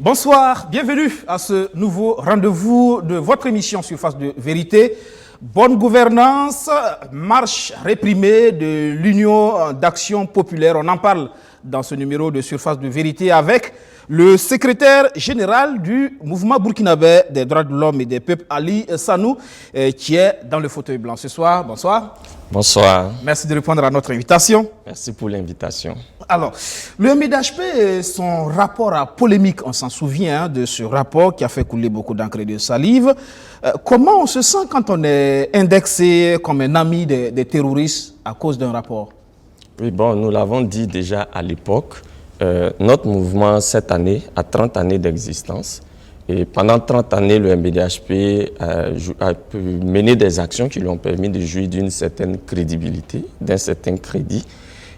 Bonsoir, bienvenue à ce nouveau rendez-vous de votre émission Surface de vérité. Bonne gouvernance, marche réprimée de l'Union d'action populaire. On en parle dans ce numéro de Surface de vérité avec le secrétaire général du mouvement burkinabé des droits de l'homme et des peuples, Ali Sanou, qui est dans le fauteuil blanc ce soir. Bonsoir. Bonsoir. Merci de répondre à notre invitation. Merci pour l'invitation. Alors, le MDHP, son rapport à polémique, on s'en souvient de ce rapport qui a fait couler beaucoup d'encre et de salive. Comment on se sent quand on est indexé comme un ami des terroristes à cause d'un rapport? Oui, bon, nous l'avons dit déjà à l'époque. Notre mouvement, cette année, a 30 années d'existence. Et pendant 30 années, le MDHP a pu mener des actions qui lui ont permis de jouir d'une certaine crédibilité, d'un certain crédit.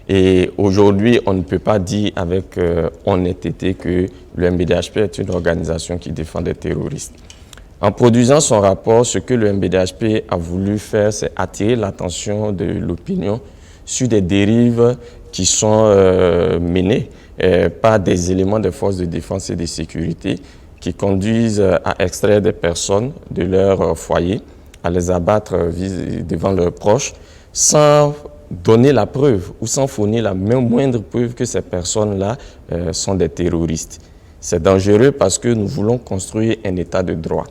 Et aujourd'hui, on ne peut pas dire avec honnêteté que le MDHP est une organisation qui défend des terroristes. En produisant son rapport, ce que le MDHP a voulu faire, c'est attirer l'attention de l'opinion sur des dérives qui sont menées par des éléments des forces de défense et de sécurité qui conduisent à extraire des personnes de leur foyer, à les abattre devant leurs proches, sans donner la preuve ou sans fournir la moindre preuve que ces personnes-là sont des terroristes. C'est dangereux parce que nous voulons construire un état de droit.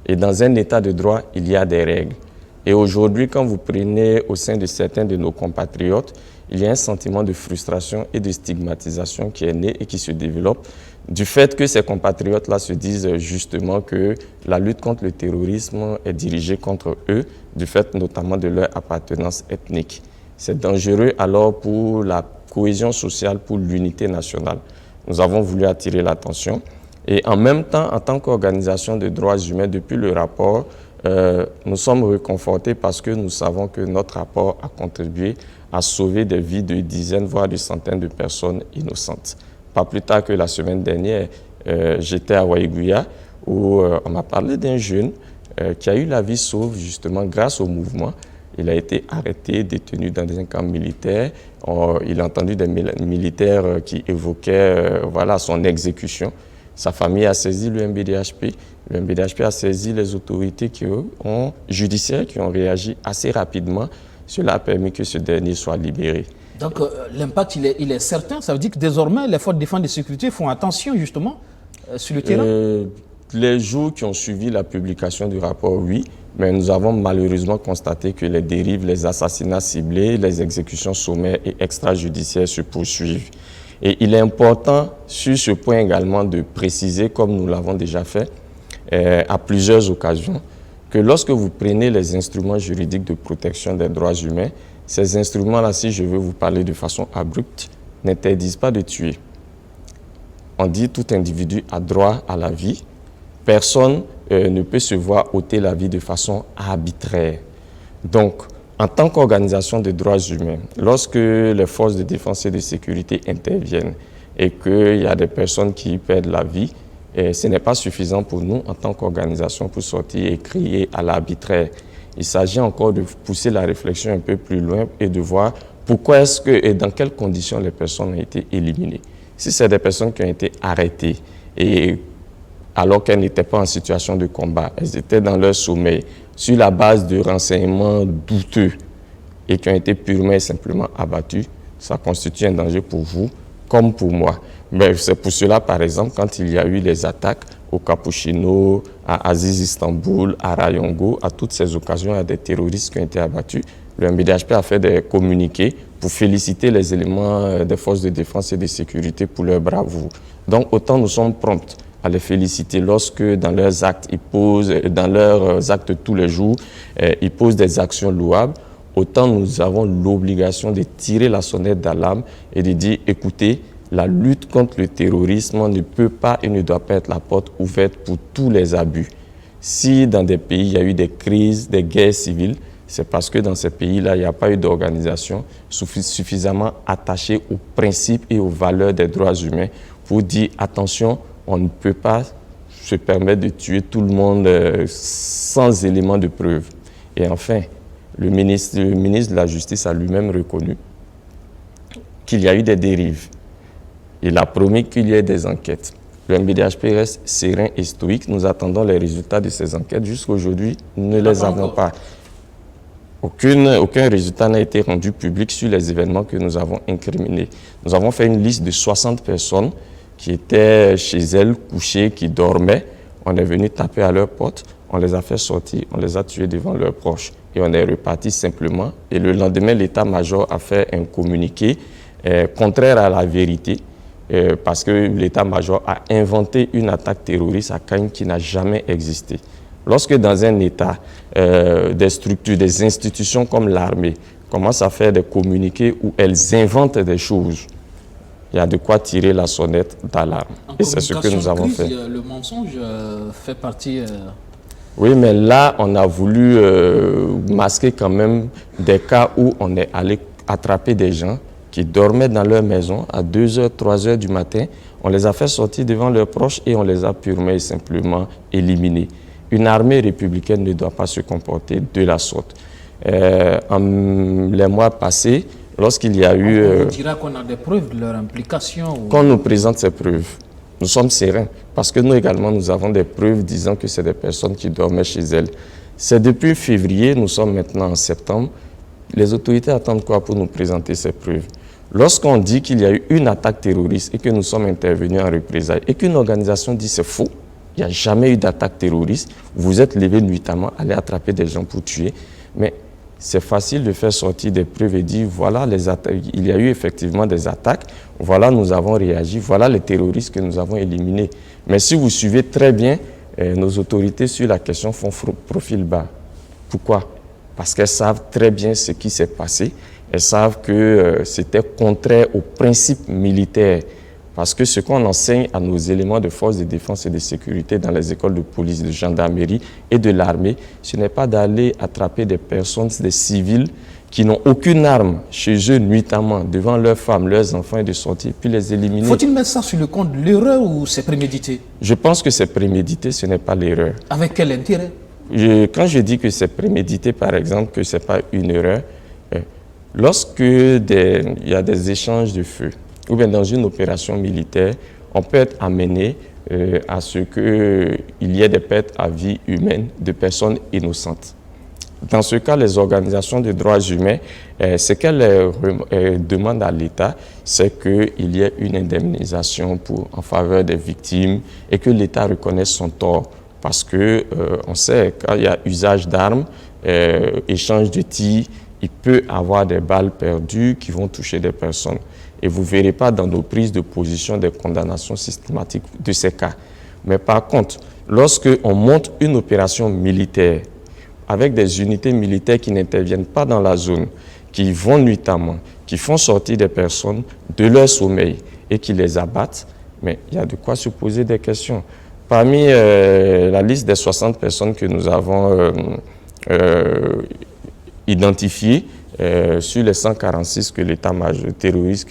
Et dans un état de droit, il y a des règles. Et aujourd'hui, quand vous prenez au sein de certains de nos compatriotes, il y a un sentiment de frustration et de stigmatisation qui est né et qui se développe du fait que ces compatriotes-là se disent justement que la lutte contre le terrorisme est dirigée contre eux, du fait notamment de leur appartenance ethnique. C'est dangereux alors pour la cohésion sociale, pour l'unité nationale. Nous avons voulu attirer l'attention. Et en même temps, en tant qu'organisation de droits humains, depuis le rapport, nous sommes réconfortés parce que nous savons que notre rapport a contribué à sauver des vies de dizaines, voire de centaines de personnes innocentes. Pas plus tard que la semaine dernière, j'étais à Waïgouya où on m'a parlé d'un jeune qui a eu la vie sauve justement grâce au mouvement. Il a été arrêté, détenu dans un camp militaire. Il a entendu des militaires qui évoquaient son exécution. Sa famille a saisi le MDHP. Le MDHP a saisi les autorités judiciaires qui ont réagi assez rapidement. Cela a permis que ce dernier soit libéré. Donc l'impact, il est certain. Ça veut dire que désormais, les forces de défense et de sécurité font attention justement sur le terrain? Les jours qui ont suivi la publication du rapport, oui. Mais nous avons malheureusement constaté que les dérives, les assassinats ciblés, les exécutions sommaires et extrajudiciaires se poursuivent. Et il est important sur ce point également de préciser, comme nous l'avons déjà fait à plusieurs occasions, que lorsque vous prenez les instruments juridiques de protection des droits humains, ces instruments-là, si je veux vous parler de façon abrupte, n'interdisent pas de tuer. On dit tout individu a droit à la vie. Personne ne peut se voir ôter la vie de façon arbitraire. Donc, en tant qu'organisation de droits humains, lorsque les forces de défense et de sécurité interviennent et qu'il y a des personnes qui perdent la vie, ce n'est pas suffisant pour nous en tant qu'organisation pour sortir et crier à l'arbitraire. Il s'agit encore de pousser la réflexion un peu plus loin et de voir pourquoi est-ce que et dans quelles conditions les personnes ont été éliminées. Si c'est des personnes qui ont été arrêtées et alors qu'elles n'étaient pas en situation de combat, elles étaient dans leur sommeil, sur la base de renseignements douteux et qui ont été purement et simplement abattus, ça constitue un danger pour vous comme pour moi. Mais c'est pour cela, par exemple, quand il y a eu les attaques au Capuchino, à Aziz Istanbul, à Rayongo, à toutes ces occasions, il y a des terroristes qui ont été abattus. Le MDHP a fait des communiqués pour féliciter les éléments des forces de défense et de sécurité pour leur bravoure. Donc, autant nous sommes prompts à les féliciter lorsque dans leurs actes, de tous les jours, ils posent des actions louables, autant nous avons l'obligation de tirer la sonnette d'alarme et de dire, écoutez, la lutte contre le terrorisme ne peut pas et ne doit pas être la porte ouverte pour tous les abus. Si dans des pays, il y a eu des crises, des guerres civiles, c'est parce que dans ces pays-là, il n'y a pas eu d'organisation suffisamment attachée aux principes et aux valeurs des droits humains pour dire, attention, on ne peut pas se permettre de tuer tout le monde sans élément de preuve. Et enfin, le ministre de la Justice a lui-même reconnu qu'il y a eu des dérives. Il a promis qu'il y ait des enquêtes. Le MBDHP reste serein et stoïque. Nous attendons les résultats de ces enquêtes. Jusqu'à aujourd'hui, nous ne les avons pas. Aucun résultat n'a été rendu public sur les événements que nous avons incriminés. Nous avons fait une liste de 60 personnes qui étaient chez elles, couchées, qui dormaient. On est venu taper à leur porte, on les a fait sortir, on les a tués devant leurs proches. Et on est reparti simplement. Et le lendemain, l'état-major a fait un communiqué contraire à la vérité, parce que l'état-major a inventé une attaque terroriste à Kayes qui n'a jamais existé. Lorsque dans un État, des structures, des institutions comme l'armée commencent à faire des communiqués où elles inventent des choses, il y a de quoi tirer la sonnette d'alarme. Et c'est ce que nous avons fait. Le mensonge fait partie... Oui, mais là, on a voulu masquer quand même des cas où on est allé attraper des gens qui dormaient dans leur maison à 2h, 3h du matin. On les a fait sortir devant leurs proches et on les a purement et simplement éliminés. Une armée républicaine ne doit pas se comporter de la sorte. Les mois passés, lorsqu'il y a eu... On dira qu'on a des preuves de leur implication. Qu'on nous présente ces preuves, nous sommes sereins. Parce que nous également, nous avons des preuves disant que c'est des personnes qui dormaient chez elles. C'est depuis février, nous sommes maintenant en septembre. Les autorités attendent quoi pour nous présenter ces preuves? Lorsqu'on dit qu'il y a eu une attaque terroriste et que nous sommes intervenus en représailles et qu'une organisation dit c'est faux, il n'y a jamais eu d'attaque terroriste, vous êtes levé nuitamment, allez attraper des gens pour tuer, mais c'est facile de faire sortir des preuves et dire voilà, il y a eu effectivement des attaques, voilà, nous avons réagi, voilà les terroristes que nous avons éliminés. Mais si vous suivez très bien, nos autorités sur la question font profil bas. Pourquoi? Parce qu'elles savent très bien ce qui s'est passé, elles savent que c'était contraire aux principes militaires. Parce que ce qu'on enseigne à nos éléments de force de défense et de sécurité dans les écoles de police, de gendarmerie et de l'armée, ce n'est pas d'aller attraper des personnes, des civils qui n'ont aucune arme chez eux nuitamment, devant leurs femmes, leurs enfants et de sortir, puis les éliminer. Faut-il mettre ça sur le compte de l'erreur ou c'est prémédité? Je pense que c'est prémédité, ce n'est pas l'erreur. Avec quel intérêt? Quand je dis que c'est prémédité, par exemple, que ce n'est pas une erreur, lorsque il y a des échanges de feu, ou bien dans une opération militaire, on peut être amené à ce qu'il y ait des pertes à vie humaine de personnes innocentes. Dans ce cas, les organisations de droits humains, ce qu'elles demandent à l'État, c'est qu'il y ait une indemnisation en faveur des victimes et que l'État reconnaisse son tort. Parce qu'on sait, quand il y a usage d'armes, échange de tirs, il peut y avoir des balles perdues qui vont toucher des personnes. Et vous ne verrez pas dans nos prises de position des condamnations systématiques de ces cas. Mais par contre, lorsqu'on monte une opération militaire avec des unités militaires qui n'interviennent pas dans la zone, qui vont nuitamment, qui font sortir des personnes de leur sommeil et qui les abattent, mais il y a de quoi se poser des questions. Parmi la liste des 60 personnes que nous avons identifiées, sur les 146 que l'état-major terroriste,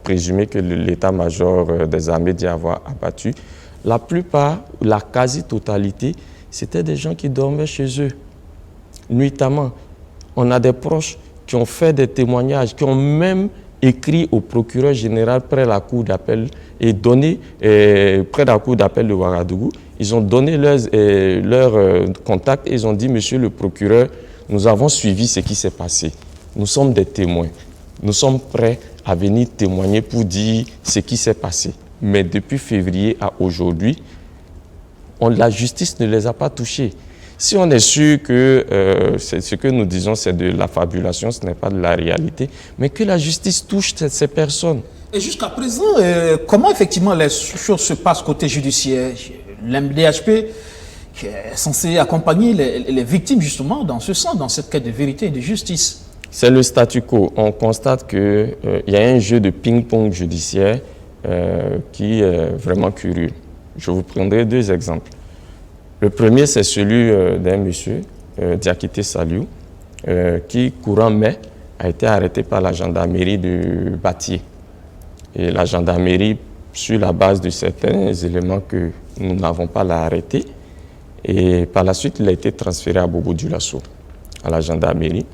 présumé que l'état-major des armées dit avoir abattu, la plupart, la quasi-totalité, c'était des gens qui dormaient chez eux, nuitamment. On a des proches qui ont fait des témoignages, qui ont même écrit au procureur général près la cour d'appel et donné, près la cour d'appel de Ouagadougou, ils ont donné leurs contacts et ils ont dit, monsieur le procureur, nous avons suivi ce qui s'est passé. Nous sommes des témoins. Nous sommes prêts à venir témoigner pour dire ce qui s'est passé. Mais depuis février à aujourd'hui, la justice ne les a pas touchés. Si on est sûr que ce que nous disons, c'est de la fabulation, ce n'est pas de la réalité, mais que la justice touche ces personnes. Et jusqu'à présent, comment effectivement les choses se passent côté judiciaire? L'MDHP qui est censé accompagner les victimes justement dans ce sens, dans cette quête de vérité et de justice. C'est le statu quo. On constate qu'il y a un jeu de ping-pong judiciaire qui est vraiment curieux. Je vous prendrai deux exemples. Le premier, c'est celui d'un monsieur, Diakité Saliou, qui, courant mai, a été arrêté par la gendarmerie de Batié. Et la gendarmerie, sur la base de certains éléments que nous n'avons pas l'a arrêté, et par la suite, il a été transféré à Bobo-Dioulasso, à la gendarmerie.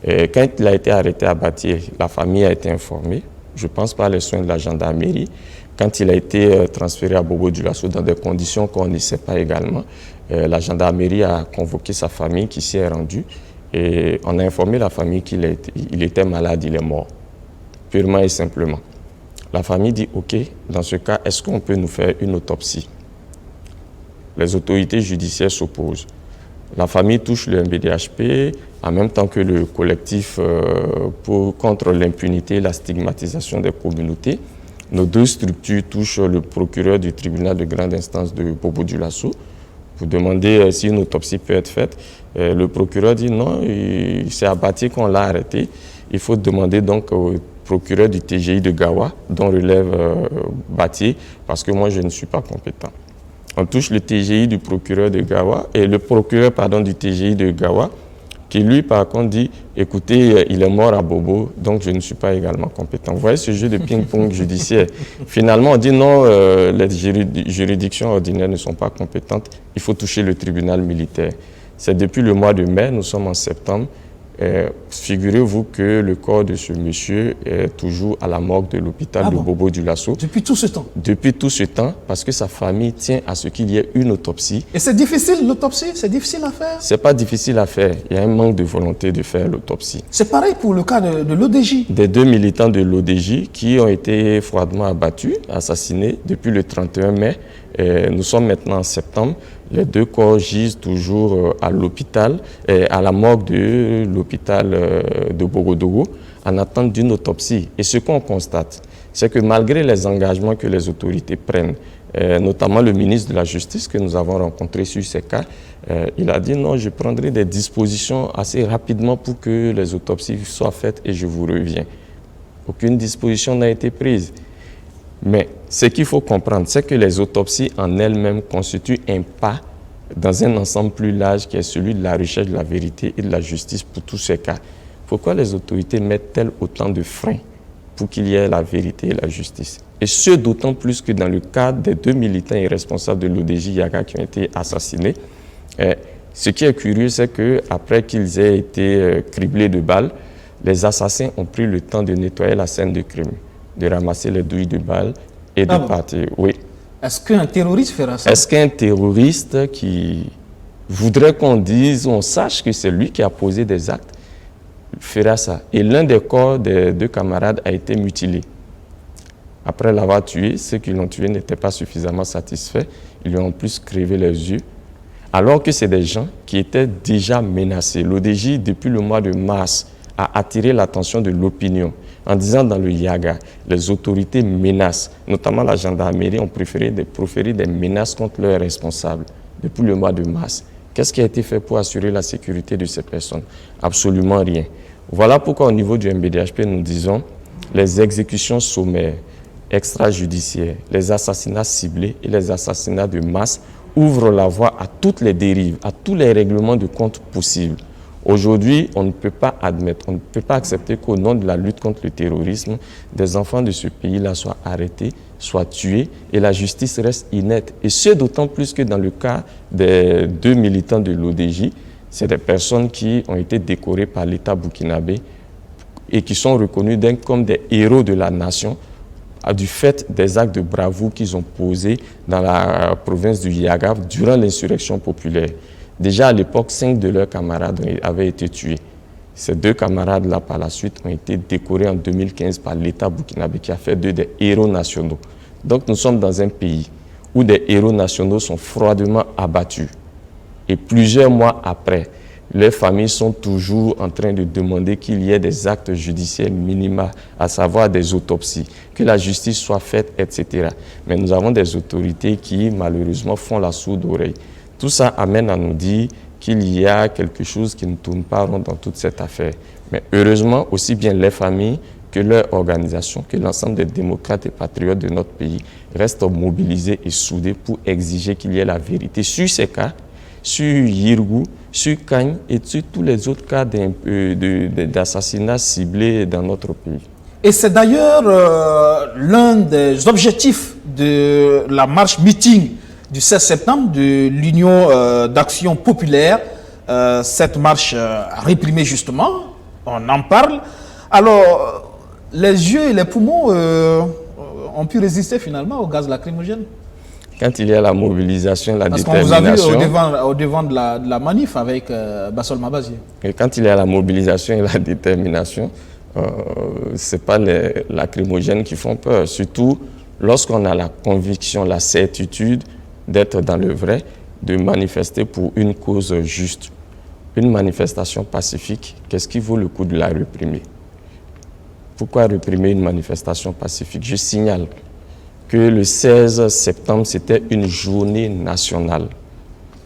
Et quand il a été arrêté à Batié, la famille a été informée, je pense par les soins de la gendarmerie, Quand il a été transféré à Bobo-Dioulasso dans des conditions qu'on ne sait pas également, la gendarmerie a convoqué sa famille qui s'y est rendue et on a informé la famille qu'il était malade, il est mort, purement et simplement. La famille dit « Ok, dans ce cas, est-ce qu'on peut nous faire une autopsie ?» Les autorités judiciaires s'opposent. La famille touche le MBDHP en même temps que le collectif contre l'impunité et la stigmatisation des communautés. Nos deux structures touchent le procureur du tribunal de grande instance de Bobo-Dioulasso pour demander si une autopsie peut être faite. Le procureur dit non, c'est à Bati qu'on l'a arrêté. Il faut demander donc au procureur du TGI de Gawa, dont relève Bati, parce que moi je ne suis pas compétent. On touche le TGI du procureur de Gawa et le procureur du TGI de Gawa qui lui par contre dit écoutez, il est mort à Bobo, donc je ne suis pas également compétent. Vous voyez ce jeu de ping-pong judiciaire. Finalement on dit non, les juridictions ordinaires ne sont pas compétentes, il faut toucher le tribunal militaire. C'est depuis le mois de mai, nous sommes en septembre. Figurez-vous que le corps de ce monsieur est toujours à la morgue de l'hôpital de Bobo-Dioulasso. Depuis tout ce temps? Depuis tout ce temps, parce que sa famille tient à ce qu'il y ait une autopsie. Et c'est difficile, l'autopsie? C'est difficile à faire? C'est pas difficile à faire. Il y a un manque de volonté de faire l'autopsie. C'est pareil pour le cas de l'ODJ? Des deux militants de l'ODJ qui ont été froidement abattus, assassinés depuis le 31 mai. Nous sommes maintenant en septembre. Les deux corps gisent toujours à l'hôpital, à la morgue de l'hôpital de Bogodogo, en attente d'une autopsie. Et ce qu'on constate, c'est que malgré les engagements que les autorités prennent, notamment le ministre de la Justice que nous avons rencontré sur ces cas, il a dit non, je prendrai des dispositions assez rapidement pour que les autopsies soient faites et je vous reviens. Aucune disposition n'a été prise. Mais ce qu'il faut comprendre, c'est que les autopsies en elles-mêmes constituent un pas dans un ensemble plus large qui est celui de la recherche de la vérité et de la justice pour tous ces cas. Pourquoi les autorités mettent-elles autant de freins pour qu'il y ait la vérité et la justice? Et ce, d'autant plus que dans le cas des deux militants et responsables de l'ODJ Yaga qui ont été assassinés, ce qui est curieux, c'est qu'après qu'ils aient été criblés de balles, les assassins ont pris le temps de nettoyer la scène de crime, de ramasser les douilles de balles et de partir. Oui. Est-ce qu'un terroriste fera ça? Est-ce qu'un terroriste qui voudrait qu'on dise, on sache que c'est lui qui a posé des actes, fera ça? Et l'un des corps des deux camarades a été mutilé. Après l'avoir tué, ceux qui l'ont tué n'étaient pas suffisamment satisfaits. Ils lui ont en plus crevé les yeux. Alors que c'est des gens qui étaient déjà menacés. L'ODJ, depuis le mois de mars, a attiré l'attention de l'opinion en disant dans le Yaga, les autorités menacent, notamment la gendarmerie, ont préféré proférer des menaces contre leurs responsables depuis le mois de mars. Qu'est-ce qui a été fait pour assurer la sécurité de ces personnes? Absolument rien. Voilà pourquoi au niveau du MBDHP, nous disons les exécutions sommaires, extrajudiciaires, les assassinats ciblés et les assassinats de masse ouvrent la voie à toutes les dérives, à tous les règlements de compte possibles. Aujourd'hui, on ne peut pas admettre, on ne peut pas accepter qu'au nom de la lutte contre le terrorisme, des enfants de ce pays-là soient arrêtés, soient tués et la justice reste inerte. Et ce, d'autant plus que dans le cas des deux militants de l'ODJ, c'est des personnes qui ont été décorées par l'État burkinabé et qui sont reconnus comme des héros de la nation du fait des actes de bravoure qu'ils ont posés dans la province du Yaga durant l'insurrection populaire. Déjà à l'époque, 5 de leurs camarades avaient été tués. Ces deux camarades-là, par la suite, ont été décorés en 2015 par l'État burkinabé qui a fait d'eux des héros nationaux. Donc nous sommes dans un pays où des héros nationaux sont froidement abattus. Et plusieurs mois après, les familles sont toujours en train de demander qu'il y ait des actes judiciaires minima, à savoir des autopsies, que la justice soit faite, etc. Mais nous avons des autorités qui, malheureusement, font la sourde oreille. Tout ça amène à nous dire qu'il y a quelque chose qui ne tourne pas rond dans toute cette affaire. Mais heureusement, aussi bien les familles que leur organisation, que l'ensemble des démocrates et patriotes de notre pays restent mobilisés et soudés pour exiger qu'il y ait la vérité sur ces cas, sur Yirgou, sur Kagne et sur tous les autres cas d'assassinats ciblés dans notre pays. Et c'est d'ailleurs l'un des objectifs de la marche meeting du 16 septembre de l'Union d'action populaire. Cette marche réprimée justement, on en parle. Alors, les yeux et les poumons ont pu résister finalement au gaz lacrymogène? Quand il y a la mobilisation, la Parce détermination... qu'on vous a vu au devant de la manif avec Bassol Mabazier. Et quand il y a la mobilisation et la détermination, ce n'est pas les lacrymogènes qui font peur. Surtout lorsqu'on a la conviction, la certitude d'être dans le vrai, de manifester pour une cause juste. Une manifestation pacifique, qu'est-ce qui vaut le coup de la réprimer? Pourquoi réprimer une manifestation pacifique? Je signale que le 16 septembre, c'était une journée nationale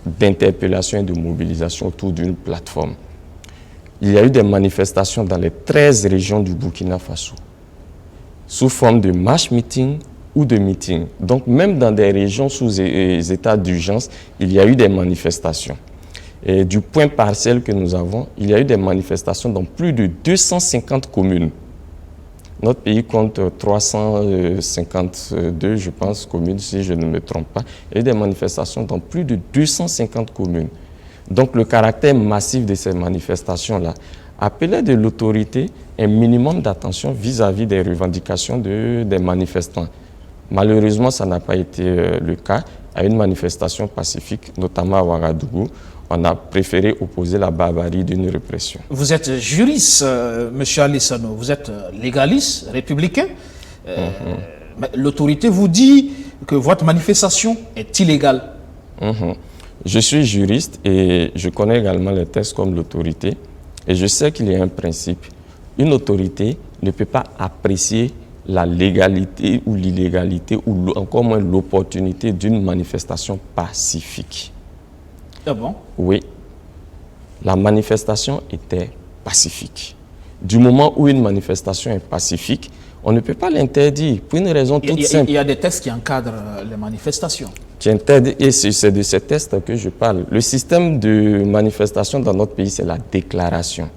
d'interpellation et de mobilisation autour d'une plateforme. Il y a eu des manifestations dans les 13 régions du Burkina Faso, sous forme de marche-meeting ou de meeting. Donc même dans des régions sous état d'urgence, il y a eu des manifestations. Et du point partiel que nous avons, il y a eu des manifestations dans plus de 250 communes. Notre pays compte 352, je pense, communes, si je ne me trompe pas. Il y a eu des manifestations dans plus de 250 communes. Donc le caractère massif de ces manifestations-là appelait de l'autorité un minimum d'attention vis-à-vis des revendications des manifestants. Malheureusement, ça n'a pas été le cas. À une manifestation pacifique, notamment à Ouagadougou, on a préféré opposer la barbarie d'une répression. Vous êtes juriste, M. Alessano, vous êtes légaliste, républicain. L'autorité vous dit que votre manifestation est illégale. Je suis juriste et je connais également les textes comme l'autorité. Et je sais qu'il y a un principe. Une autorité ne peut pas apprécier la légalité ou l'illégalité ou encore moins l'opportunité d'une manifestation pacifique. Ah bon? Oui. La manifestation était pacifique. Du moment où une manifestation est pacifique, on ne peut pas l'interdire pour une raison toute simple. Il y a des textes qui encadrent les manifestations. Et c'est de ces textes que je parle. Le système de manifestation dans notre pays, c'est la déclaration.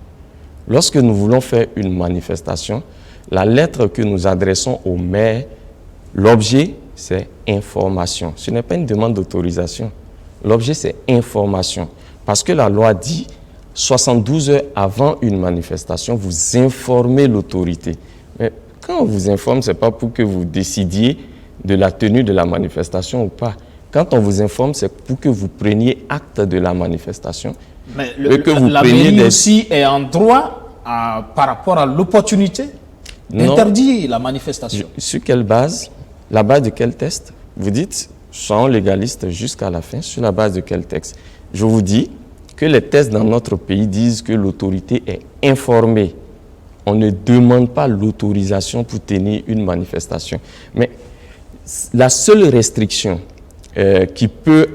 Lorsque nous voulons faire une manifestation, la lettre que nous adressons au maire, l'objet, c'est information. Ce n'est pas une demande d'autorisation. L'objet, c'est information. Parce que la loi dit, 72 heures avant une manifestation, vous informez l'autorité. Mais quand on vous informe, ce n'est pas pour que vous décidiez de la tenue de la manifestation ou pas. Quand on vous informe, c'est pour que vous preniez acte de la manifestation. Mais la mairie aussi est en droit, par rapport à l'opportunité, d'interdire la manifestation. Sur quelle base? La base de quel texte? Vous dites, soyons légalistes jusqu'à la fin. Sur la base de quel texte? Je vous dis que les textes dans notre pays disent que l'autorité est informée. On ne demande pas l'autorisation pour tenir une manifestation. Mais la seule restriction qui peut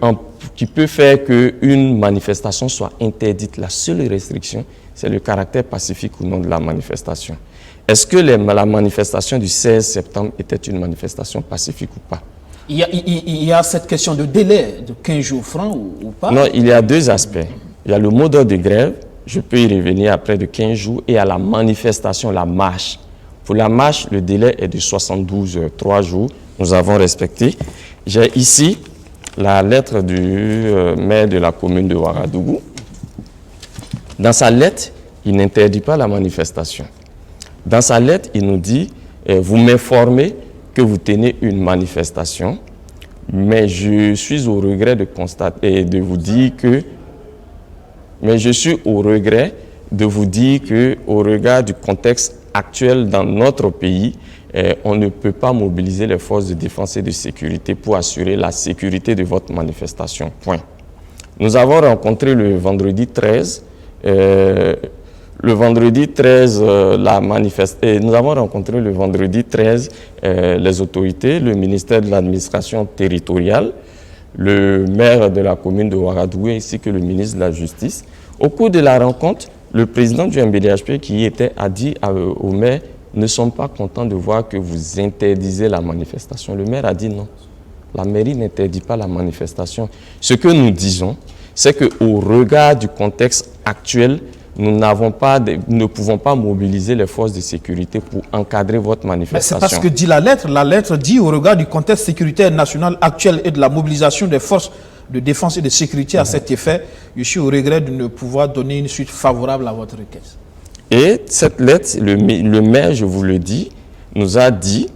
faire qu'une manifestation soit interdite, la seule restriction, c'est le caractère pacifique ou non de la manifestation. Est-ce que la manifestation du 16 septembre était une manifestation pacifique ou pas? Il y a cette question de délai de 15 jours francs ou pas? Non, il y a deux aspects. Il y a le mot d'ordre de grève, je peux y revenir après de 15 jours, et à la manifestation, la marche. Pour la marche, le délai est de 72 heures, 3 jours. Nous avons respecté. J'ai ici la lettre du maire de la commune de Ouagadougou. Dans sa lettre, il n'interdit pas la manifestation. Dans sa lettre, il nous dit, vous m'informez que vous tenez une manifestation, mais je suis au regret de constater et de vous dire que, au regard du contexte actuel dans notre pays, on ne peut pas mobiliser les forces de défense et de sécurité pour assurer la sécurité de votre manifestation. Point. Nous avons rencontré le vendredi 13 nous avons rencontré le vendredi 13 les autorités, le ministère de l'administration territoriale, le maire de la commune de Ouagadougou ainsi que le ministre de la Justice. Au cours de la rencontre, le président du MBDHP qui y était a dit au maire, ne sommes pas contents de voir que vous interdisez la manifestation. Le maire a dit non, la mairie n'interdit pas la manifestation. Ce que nous disons, c'est qu'au regard du contexte actuel, nous ne pouvons pas mobiliser les forces de sécurité pour encadrer votre manifestation. C'est parce que dit la lettre. La lettre dit, au regard du contexte sécuritaire national actuel et de la mobilisation des forces de défense et de sécurité à cet effet, je suis au regret de ne pouvoir donner une suite favorable à votre requête. Et cette lettre, le maire, je vous le dis, nous a dit,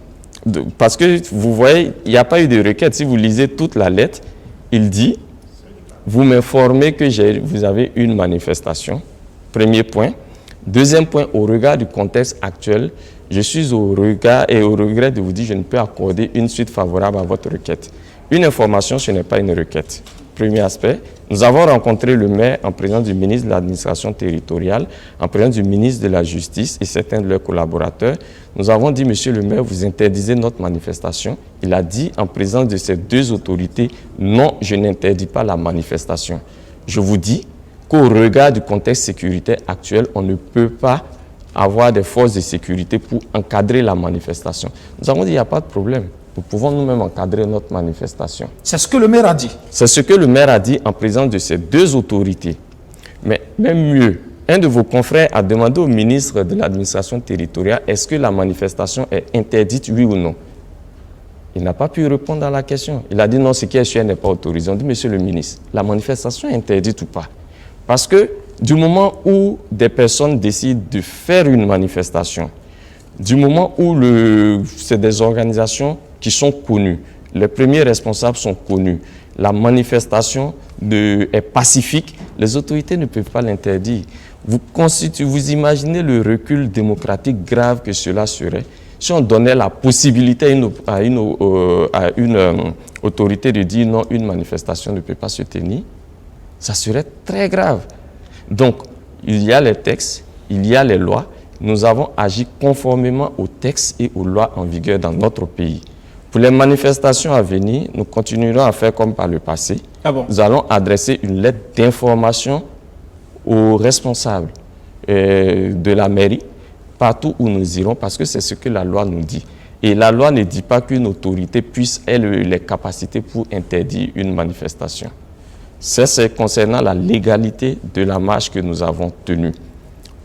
Parce que vous voyez, il n'y a pas eu de requête. Si vous lisez toute la lettre, il dit, vous m'informez que vous avez une manifestation. Premier point. Deuxième point, au regard du contexte actuel, je suis au regret de vous dire que je ne peux accorder une suite favorable à votre requête. Une information, ce n'est pas une requête. Premier aspect, nous avons rencontré le maire en présence du ministre de l'administration territoriale, en présence du ministre de la Justice et certains de leurs collaborateurs. Nous avons dit, monsieur le maire, vous interdisez notre manifestation. Il a dit, en présence de ces deux autorités, non, je n'interdis pas la manifestation. Je vous dis qu'au regard du contexte sécuritaire actuel, on ne peut pas avoir des forces de sécurité pour encadrer la manifestation. Nous avons dit, il n'y a pas de problème. Nous pouvons nous-mêmes encadrer notre manifestation. C'est ce que le maire a dit. C'est ce que le maire a dit en présence de ces deux autorités. Mais même mieux, un de vos confrères a demandé au ministre de l'administration territoriale, est-ce que la manifestation est interdite, oui ou non? Il n'a pas pu répondre à la question. Il a dit non, ce qui est sûr n'est pas autorisé. On dit, monsieur le ministre, la manifestation est interdite ou pas? Parce que du moment où des personnes décident de faire une manifestation, du moment où c'est des organisations qui sont connues, les premiers responsables sont connus, la manifestation est pacifique, les autorités ne peuvent pas l'interdire. Vous imaginez le recul démocratique grave que cela serait si on donnait la possibilité à une autorité de dire non, une manifestation ne peut pas se tenir? Ça serait très grave. Donc, il y a les textes, il y a les lois. Nous avons agi conformément aux textes et aux lois en vigueur dans notre pays. Pour les manifestations à venir, nous continuerons à faire comme par le passé. Ah bon? Nous allons adresser une lettre d'information aux responsables de la mairie, partout où nous irons, parce que c'est ce que la loi nous dit. Et la loi ne dit pas qu'une autorité puisse, elle, les capacités pour interdire une manifestation. C'est concernant la légalité de la marche que nous avons tenue.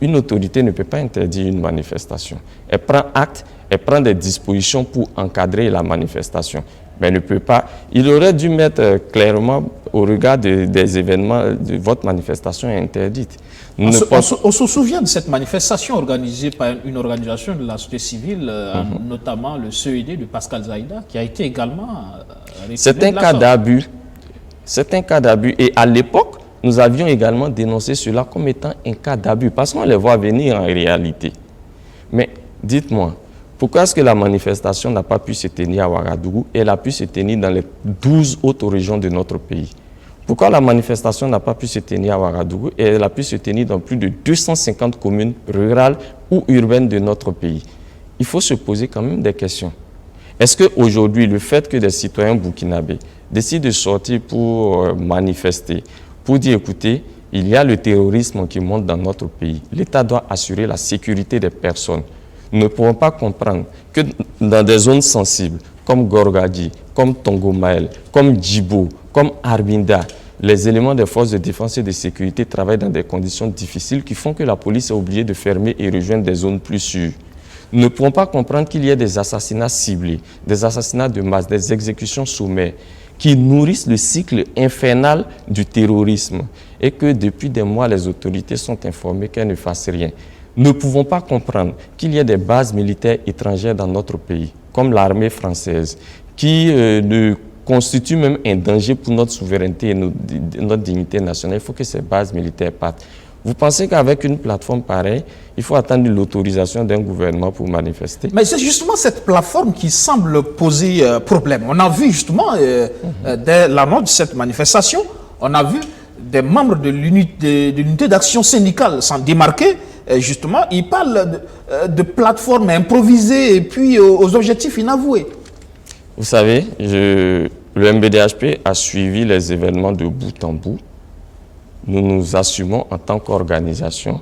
Une autorité ne peut pas interdire une manifestation. Elle prend acte, elle prend des dispositions pour encadrer la manifestation. Mais elle ne peut pas. Il aurait dû mettre clairement, au regard des événements, votre manifestation est interdite. On se souvient de cette manifestation organisée par une organisation de la société civile, notamment le CED de Pascal Zaïda, qui a été également c'est un cas d'abus. C'est un cas d'abus. Et à l'époque, nous avions également dénoncé cela comme étant un cas d'abus, parce qu'on les voit venir en réalité. Mais dites-moi, pourquoi est-ce que la manifestation n'a pas pu se tenir à Ouagadougou et elle a pu se tenir dans les 12 autres régions de notre pays? Pourquoi la manifestation n'a pas pu se tenir à Ouagadougou et elle a pu se tenir dans plus de 250 communes rurales ou urbaines de notre pays? Il faut se poser quand même des questions. Est-ce qu'aujourd'hui, le fait que des citoyens burkinabés décident de sortir pour manifester, pour dire, écoutez, il y a le terrorisme qui monte dans notre pays, l'État doit assurer la sécurité des personnes. Nous ne pouvons pas comprendre que dans des zones sensibles, comme Gorgadi, comme Tongomaël, comme Djibo, comme Arbinda, les éléments des forces de défense et de sécurité travaillent dans des conditions difficiles qui font que la police est obligée de fermer et rejoindre des zones plus sûres. Nous ne pouvons pas comprendre qu'il y ait des assassinats ciblés, des assassinats de masse, des exécutions sommaires qui nourrissent le cycle infernal du terrorisme et que depuis des mois, les autorités sont informées qu'elles ne fassent rien. Nous ne pouvons pas comprendre qu'il y ait des bases militaires étrangères dans notre pays, comme l'armée française, qui constituent même un danger pour notre souveraineté et notre dignité nationale. Il faut que ces bases militaires partent. Vous pensez qu'avec une plateforme pareille, il faut attendre l'autorisation d'un gouvernement pour manifester? Mais c'est justement cette plateforme qui semble poser problème. On a vu justement, dès l'annonce de cette manifestation, on a vu des membres de l'unité d'action syndicale s'en démarquer. Justement, ils parlent de plateforme improvisée et puis aux objectifs inavoués. Vous savez, le MBDHP a suivi les événements de bout en bout. Nous nous assumons en tant qu'organisation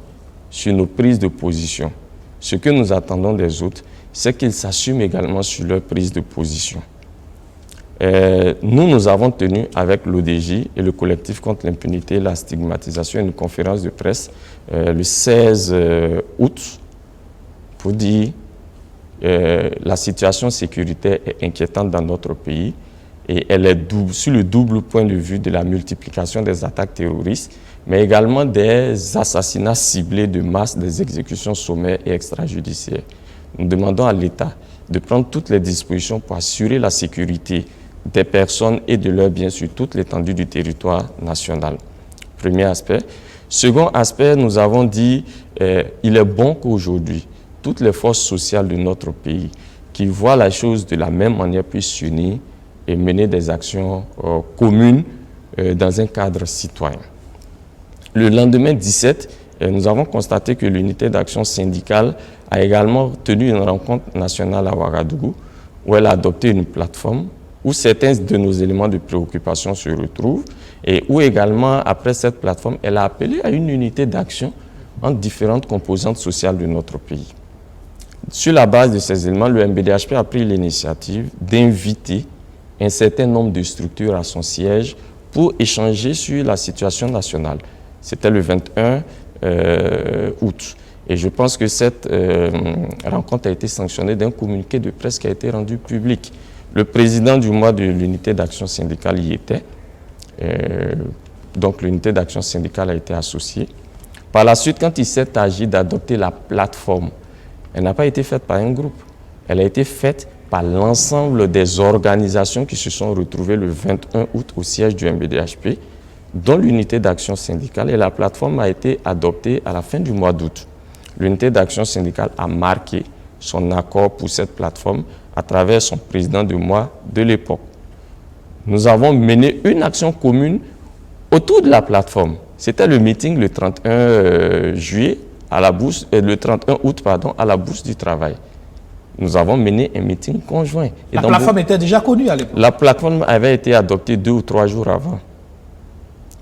sur nos prises de position. Ce que nous attendons des autres, c'est qu'ils s'assument également sur leur prise de position. Nous avons tenu avec l'ODJ et le collectif contre l'impunité et la stigmatisation une conférence de presse le 16 août pour dire la situation sécuritaire est inquiétante dans notre pays et elle est sur le double point de vue de la multiplication des attaques terroristes, mais également des assassinats ciblés de masse, des exécutions sommaires et extrajudiciaires. nous demandons à l'État de prendre toutes les dispositions pour assurer la sécurité des personnes et de leurs biens sur toute l'étendue du territoire national. Premier aspect. Second aspect, nous avons dit il est bon qu'aujourd'hui, toutes les forces sociales de notre pays qui voient la chose de la même manière puissent s'unir et mener des actions communes dans un cadre citoyen. Le lendemain 17, nous avons constaté que l'unité d'action syndicale a également tenu une rencontre nationale à Ouagadougou où elle a adopté une plateforme où certains de nos éléments de préoccupation se retrouvent et où également, après cette plateforme, elle a appelé à une unité d'action entre différentes composantes sociales de notre pays. Sur la base de ces éléments, le MBDHP a pris l'initiative d'inviter un certain nombre de structures à son siège pour échanger sur la situation nationale. C'était le 21 août. Et je pense que cette rencontre a été sanctionnée d'un communiqué de presse qui a été rendu public. Le président du mois de l'unité d'action syndicale y était. Donc l'unité d'action syndicale a été associée. Par la suite, quand il s'est agi d'adopter la plateforme, elle n'a pas été faite par un groupe. Elle a été faite par l'ensemble des organisations qui se sont retrouvées le 21 août au siège du MBDHP, dont l'unité d'action syndicale. Et la plateforme a été adoptée à la fin du mois d'août. L'unité d'action syndicale a marqué son accord pour cette plateforme à travers son président de mois de l'époque. Nous avons mené une action commune autour de la plateforme. C'était le meeting le 31 juillet à la bourse, le 31 août pardon, à la Bourse du Travail. Nous avons mené un meeting conjoint. La plateforme était déjà connue à l'époque. La plateforme avait été adoptée 2 ou 3 jours avant.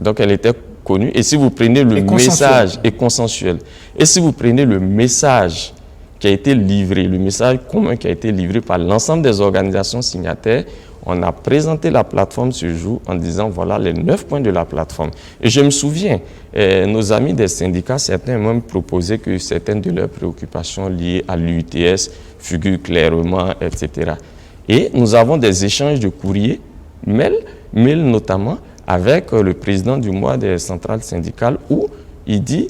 Donc elle était connue. Et si vous prenez le message et consensuel, et si vous prenez le message qui a été livré, le message commun qui a été livré par l'ensemble des organisations signataires, on a présenté la plateforme ce jour en disant voilà les 9 points de la plateforme. Et je me souviens, nos amis des syndicats, certains ont même proposé que certaines de leurs préoccupations liées à l'UTS figurent clairement, etc. Et nous avons des échanges de courriers, mails notamment, avec le président du mois des centrales syndicales où il dit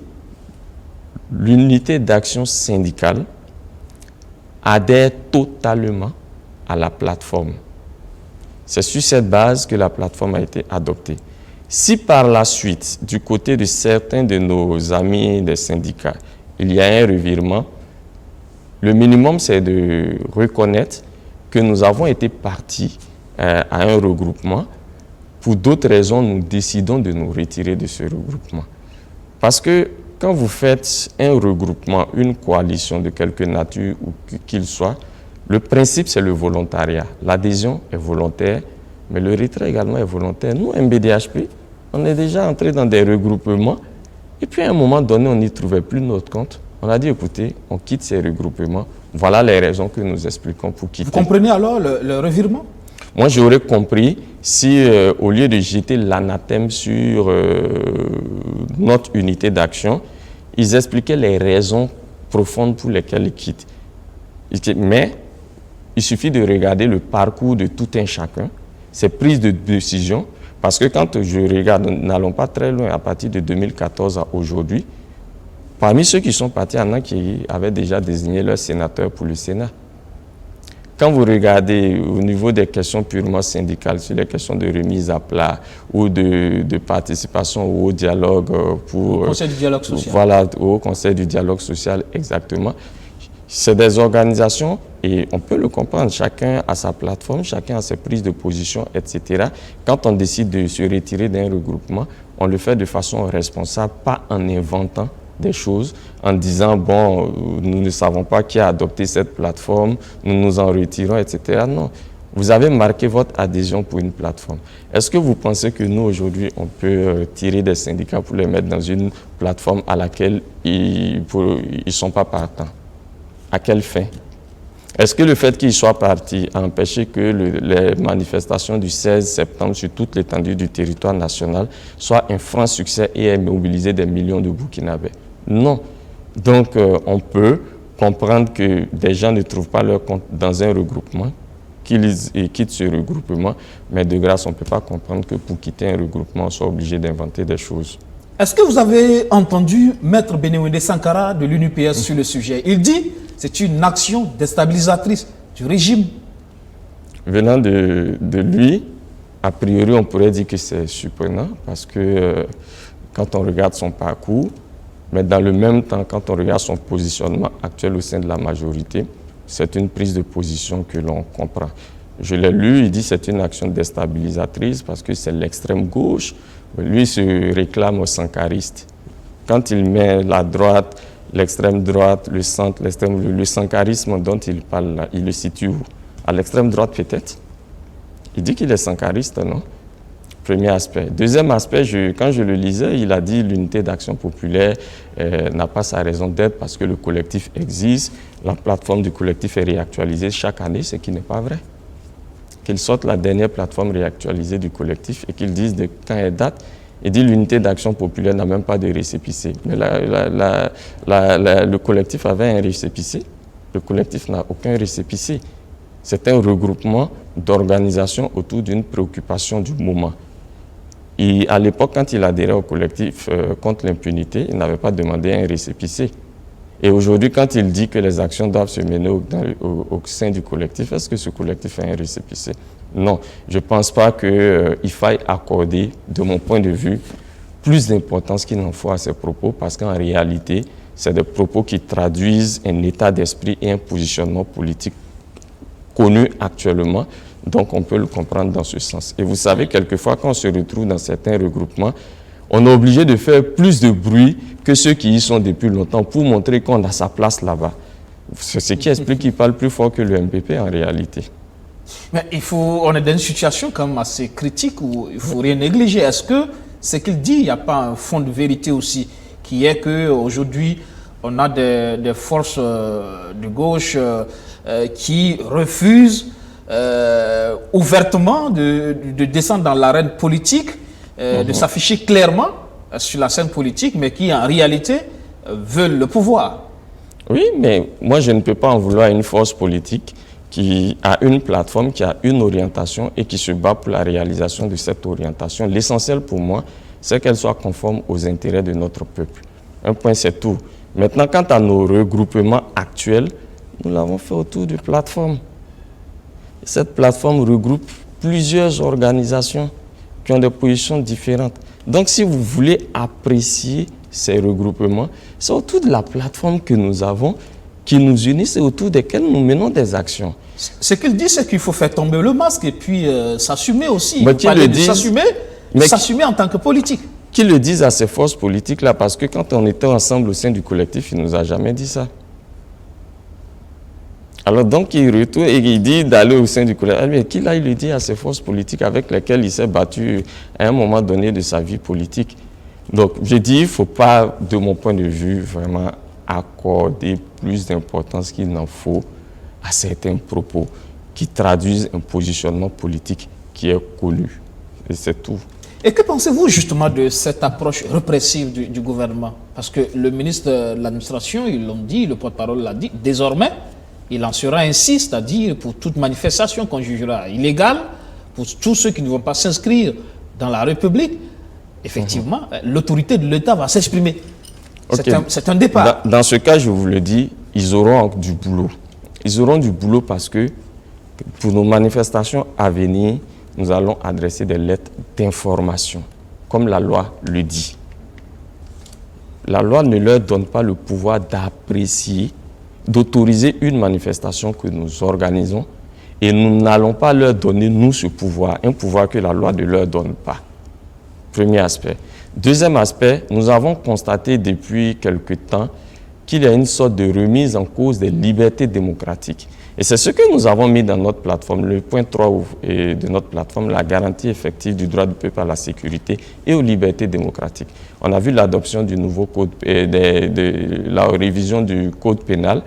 l'unité d'action syndicale adhère totalement à la plateforme. C'est sur cette base que la plateforme a été adoptée. Si par la suite, du côté de certains de nos amis des syndicats, il y a un revirement, le minimum c'est de reconnaître que nous avons été partis à un regroupement. Pour d'autres raisons, nous décidons de nous retirer de ce regroupement. Parce que quand vous faites un regroupement, une coalition de quelque nature ou qu'il soit, le principe, c'est le volontariat. L'adhésion est volontaire, mais le retrait également est volontaire. Nous, MBDHP, on est déjà entré dans des regroupements. Et puis, à un moment donné, on n'y trouvait plus notre compte. On a dit, écoutez, on quitte ces regroupements. Voilà les raisons que nous expliquons pour quitter. Vous comprenez alors le revirement? Moi, j'aurais compris si, au lieu de jeter l'anathème sur notre unité d'action, ils expliquaient les raisons profondes pour lesquelles ils quittent. Mais il suffit de regarder le parcours de tout un chacun, ses prises de décision, parce que quand je regarde, n'allons pas très loin, à partir de 2014 à aujourd'hui, parmi ceux qui sont partis, il y en a qui avaient déjà désigné leur sénateur pour le Sénat. Quand vous regardez au niveau des questions purement syndicales, sur les questions de remise à plat ou de participation au dialogue pour... Au Conseil du dialogue social. Voilà, au Conseil du dialogue social, exactement. C'est des organisations, et on peut le comprendre, chacun a sa plateforme, chacun a ses prises de position, etc. Quand on décide de se retirer d'un regroupement, on le fait de façon responsable, pas en inventant des choses, en disant, bon, nous ne savons pas qui a adopté cette plateforme, nous nous en retirons, etc. Non, vous avez marqué votre adhésion pour une plateforme. Est-ce que vous pensez que nous, aujourd'hui, on peut tirer des syndicats pour les mettre dans une plateforme à laquelle ils ne sont pas partants? À quelle fin? Est-ce que le fait qu'ils soient partis a empêché que les manifestations du 16 septembre sur toute l'étendue du territoire national soient un franc succès et aient mobilisé des millions de Burkinabés? Non. Donc, on peut comprendre que des gens ne trouvent pas leur compte dans un regroupement, qu'ils quittent ce regroupement, mais de grâce, on ne peut pas comprendre que pour quitter un regroupement, on soit obligé d'inventer des choses. Est-ce que vous avez entendu Maître Bénéwéndé Sankara de l'UNUPS sur le sujet? Il dit c'est une action déstabilisatrice du régime. Venant de lui, a priori, on pourrait dire que c'est surprenant parce que quand on regarde son parcours, mais dans le même temps, quand on regarde son positionnement actuel au sein de la majorité, c'est une prise de position que l'on comprend. Je l'ai lu, il dit que c'est une action déstabilisatrice parce que c'est l'extrême gauche. Lui se réclame sankariste. Quand il met la droite, l'extrême droite, le centre, le sankarisme dont il parle là, il le situe où? À l'extrême droite peut-être. Il dit qu'il est sankariste, non? Premier aspect. Deuxième aspect, quand je le lisais, il a dit l'unité d'action populaire n'a pas sa raison d'être parce que le collectif existe, la plateforme du collectif est réactualisée chaque année, ce qui n'est pas vrai. Qu'il sorte la dernière plateforme réactualisée du collectif et qu'il dise de quand elle date, il dit l'unité d'action populaire n'a même pas de récépissé. Mais le collectif avait un récépissé. Le collectif n'a aucun récépissé. C'est un regroupement d'organisations autour d'une préoccupation du moment. Et à l'époque, quand il adhérait au collectif contre l'impunité, il n'avait pas demandé un récépissé. Et aujourd'hui, quand il dit que les actions doivent se mener au sein du collectif, est-ce que ce collectif a un récépissé? Non, je ne pense pas qu'il faille accorder, de mon point de vue, plus d'importance qu'il n'en faut à ces propos, parce qu'en réalité, c'est des propos qui traduisent un état d'esprit et un positionnement politique connu actuellement, donc on peut le comprendre dans ce sens. Et vous savez, quelquefois, quand on se retrouve dans certains regroupements, on est obligé de faire plus de bruit que ceux qui y sont depuis longtemps pour montrer qu'on a sa place là-bas. C'est ce qui explique qu'il parle plus fort que le MPP en réalité. Mais on est dans une situation quand même assez critique où il ne faut rien négliger. Est-ce que ce qu'il dit, il n'y a pas un fond de vérité aussi, qui est qu'aujourd'hui, on a des forces de gauche qui refusent ouvertement de descendre dans l'arène politique, de s'afficher clairement sur la scène politique, mais qui en réalité veulent le pouvoir. Oui, mais moi je ne peux pas en vouloir à une force politique qui a une plateforme, qui a une orientation et qui se bat pour la réalisation de cette orientation. L'essentiel pour moi, c'est qu'elle soit conforme aux intérêts de notre peuple. Un point, c'est tout. Maintenant, quant à nos regroupements actuels, nous l'avons fait autour de plateformes. Cette plateforme regroupe plusieurs organisations qui ont des positions différentes. Donc, si vous voulez apprécier ces regroupements, c'est autour de la plateforme que nous avons, qui nous unissent et autour desquelles nous menons des actions. Ce qu'il dit, c'est qu'il faut faire tomber le masque et puis s'assumer aussi. Mais s'assumer en tant que politique. Qu'ils le disent à ces forces politiques-là, parce que quand on était ensemble au sein du collectif, il ne nous a jamais dit ça. Alors donc, il retourne et il dit d'aller au sein du collectif. Mais qu'il aille le dire à ces forces politiques avec lesquelles il s'est battu à un moment donné de sa vie politique. Donc, je dis, il ne faut pas, de mon point de vue, vraiment accorder plus d'importance qu'il n'en faut à certains propos qui traduisent un positionnement politique qui est connu. Et c'est tout. Et que pensez-vous justement de cette approche répressive du gouvernement? Parce que le ministre de l'administration, ils l'ont dit, le porte-parole l'a dit, désormais, il en sera ainsi, c'est-à-dire pour toute manifestation qu'on jugera illégale, pour tous ceux qui ne vont pas s'inscrire dans la République, effectivement, l'autorité de l'État va s'exprimer. Okay. C'est un départ. Dans ce cas, je vous le dis, ils auront du boulot. Ils auront du boulot parce que pour nos manifestations à venir, nous allons adresser des lettres d'information, comme la loi le dit. La loi ne leur donne pas le pouvoir d'apprécier, d'autoriser une manifestation que nous organisons et nous n'allons pas leur donner, nous, ce pouvoir, un pouvoir que la loi ne leur donne pas. Premier aspect. Deuxième aspect, nous avons constaté depuis quelque temps qu'il y a une sorte de remise en cause des libertés démocratiques. Et c'est ce que nous avons mis dans notre plateforme, le point 3 de notre plateforme, la garantie effective du droit du peuple à la sécurité et aux libertés démocratiques. On a vu l'adoption du nouveau code, de la révision du code pénal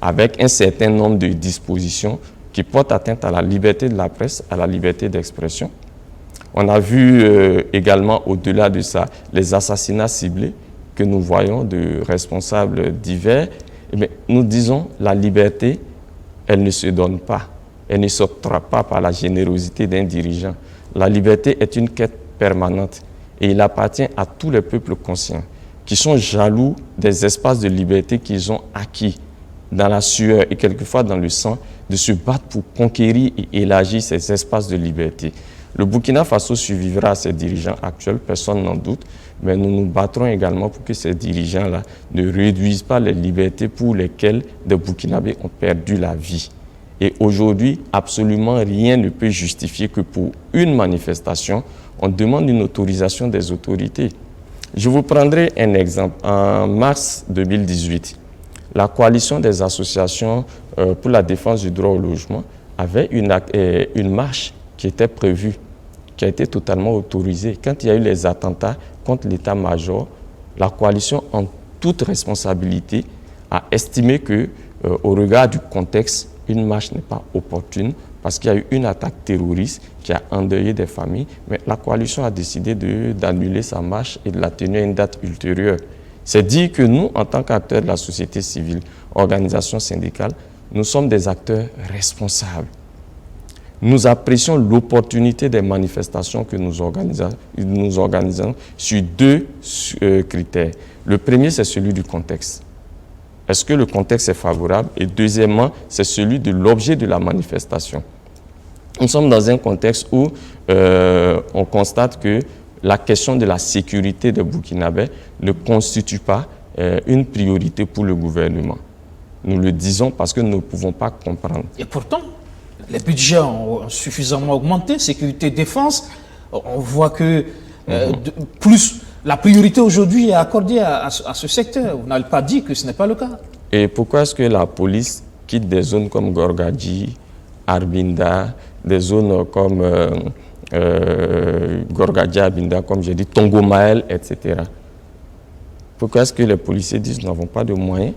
avec un certain nombre de dispositions qui portent atteinte à la liberté de la presse, à la liberté d'expression. On a vu également, au-delà de ça, les assassinats ciblés que nous voyons de responsables divers. Mais nous disons la liberté, elle ne se donne pas. Elle ne s'octroie pas par la générosité d'un dirigeant. La liberté est une quête permanente et il appartient à tous les peuples conscients qui sont jaloux des espaces de liberté qu'ils ont acquis dans la sueur et quelquefois dans le sang, de se battre pour conquérir et élargir ces espaces de liberté. Le Burkina Faso survivra à ses dirigeants actuels, personne n'en doute, mais nous nous battrons également pour que ces dirigeants-là ne réduisent pas les libertés pour lesquelles des Burkinabés ont perdu la vie. Et aujourd'hui, absolument rien ne peut justifier que pour une manifestation, on demande une autorisation des autorités. Je vous prendrai un exemple. En mars 2018, la coalition des associations pour la défense du droit au logement avait une marche qui était prévue, qui a été totalement autorisée. Quand il y a eu les attentats contre l'état-major, la coalition, en toute responsabilité, a estimé que, au regard du contexte, une marche n'est pas opportune parce qu'il y a eu une attaque terroriste qui a endeuillé des familles, mais la coalition a décidé d'annuler sa marche et de la tenir à une date ultérieure. C'est dire que nous, en tant qu'acteurs de la société civile, organisations syndicales, nous sommes des acteurs responsables. Nous apprécions l'opportunité des manifestations que nous organisons sur deux critères. Le premier, c'est celui du contexte. Est-ce que le contexte est favorable? Et deuxièmement, c'est celui de l'objet de la manifestation. Nous sommes dans un contexte où on constate que la question de la sécurité des Burkinabés ne constitue pas une priorité pour le gouvernement. Nous le disons parce que nous ne pouvons pas comprendre. Et pourtant, les budgets ont suffisamment augmenté, sécurité, défense. On voit que plus la priorité aujourd'hui est accordée à ce secteur. Vous n'avez pas dit que ce n'est pas le cas. Et pourquoi est-ce que la police quitte des zones comme Gorgadji, Arbinda, des zones comme Gorgadji, Arbinda, comme j'ai dit, Tongomaël, etc. Pourquoi est-ce que les policiers disent nous n'avons pas de moyens,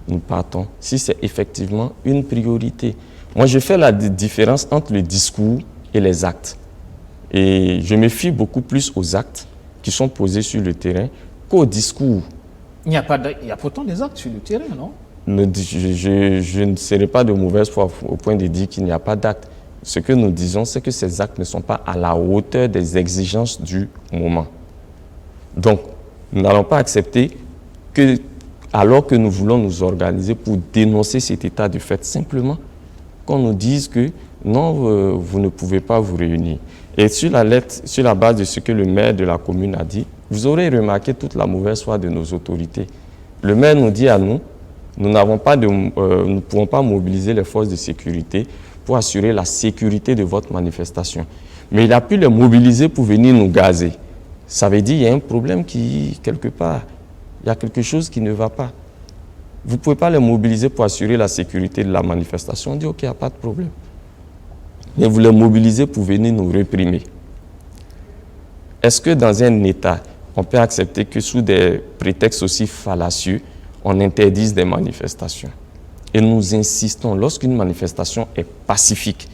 nous partons, si c'est effectivement une priorité? Moi, je fais la différence entre le discours et les actes. Et je me fie beaucoup plus aux actes qui sont posés sur le terrain qu'au discours. Il y a pourtant des actes sur le terrain, non? Je ne serai pas de mauvaise foi au point de dire qu'il n'y a pas d'actes. Ce que nous disons, c'est que ces actes ne sont pas à la hauteur des exigences du moment. Donc, nous n'allons pas accepter que, alors que nous voulons nous organiser pour dénoncer cet état de fait, simplement qu'on nous dise que non, vous ne pouvez pas vous réunir. Et sur la base de ce que le maire de la commune a dit, vous aurez remarqué toute la mauvaise foi de nos autorités. Le maire nous dit à nous, nous ne pouvons pas mobiliser les forces de sécurité pour assurer la sécurité de votre manifestation. Mais il a pu les mobiliser pour venir nous gazer. Ça veut dire qu'il y a un problème quelque part, il y a quelque chose qui ne va pas. Vous ne pouvez pas les mobiliser pour assurer la sécurité de la manifestation. On dit, OK, il n'y a pas de problème. Mais vous les mobilisez pour venir nous réprimer. Est-ce que dans un État, on peut accepter que sous des prétextes aussi fallacieux, on interdise des manifestations? Et nous insistons, lorsqu'une manifestation est pacifique,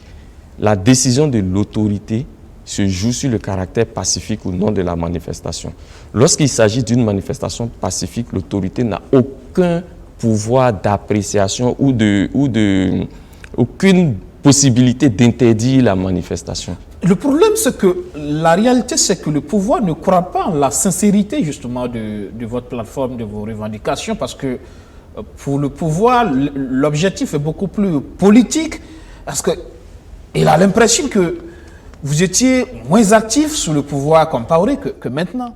la décision de l'autorité se joue sur le caractère pacifique ou non de la manifestation. Lorsqu'il s'agit d'une manifestation pacifique, l'autorité n'a aucun pouvoir d'appréciation ou aucune possibilité d'interdire la manifestation. Le problème, c'est que la réalité, c'est que le pouvoir ne croit pas en la sincérité justement de votre plateforme, de vos revendications, parce que pour le pouvoir, l'objectif est beaucoup plus politique, parce qu'il a l'impression que vous étiez moins actif sous le pouvoir Compaoré que maintenant.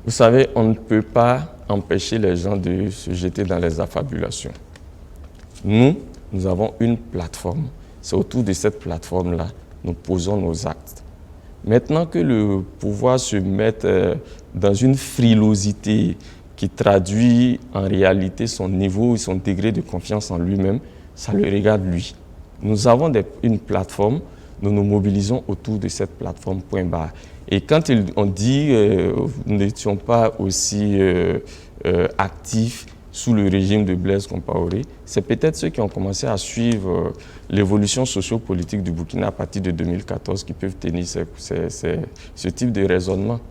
Vous savez, on ne peut pas empêcher les gens de se jeter dans les affabulations. Nous avons une plateforme. C'est autour de cette plateforme-là, nous posons nos actes. Maintenant que le pouvoir se mette dans une frilosité qui traduit en réalité son niveau et son degré de confiance en lui-même, ça le regarde lui. Nous avons une plateforme, nous nous mobilisons autour de cette plateforme, point barre. Et quand on dit nous n'étions pas aussi actifs sous le régime de Blaise Compaoré, c'est peut-être ceux qui ont commencé à suivre l'évolution socio-politique du Burkina à partir de 2014 qui peuvent tenir ce type de raisonnement.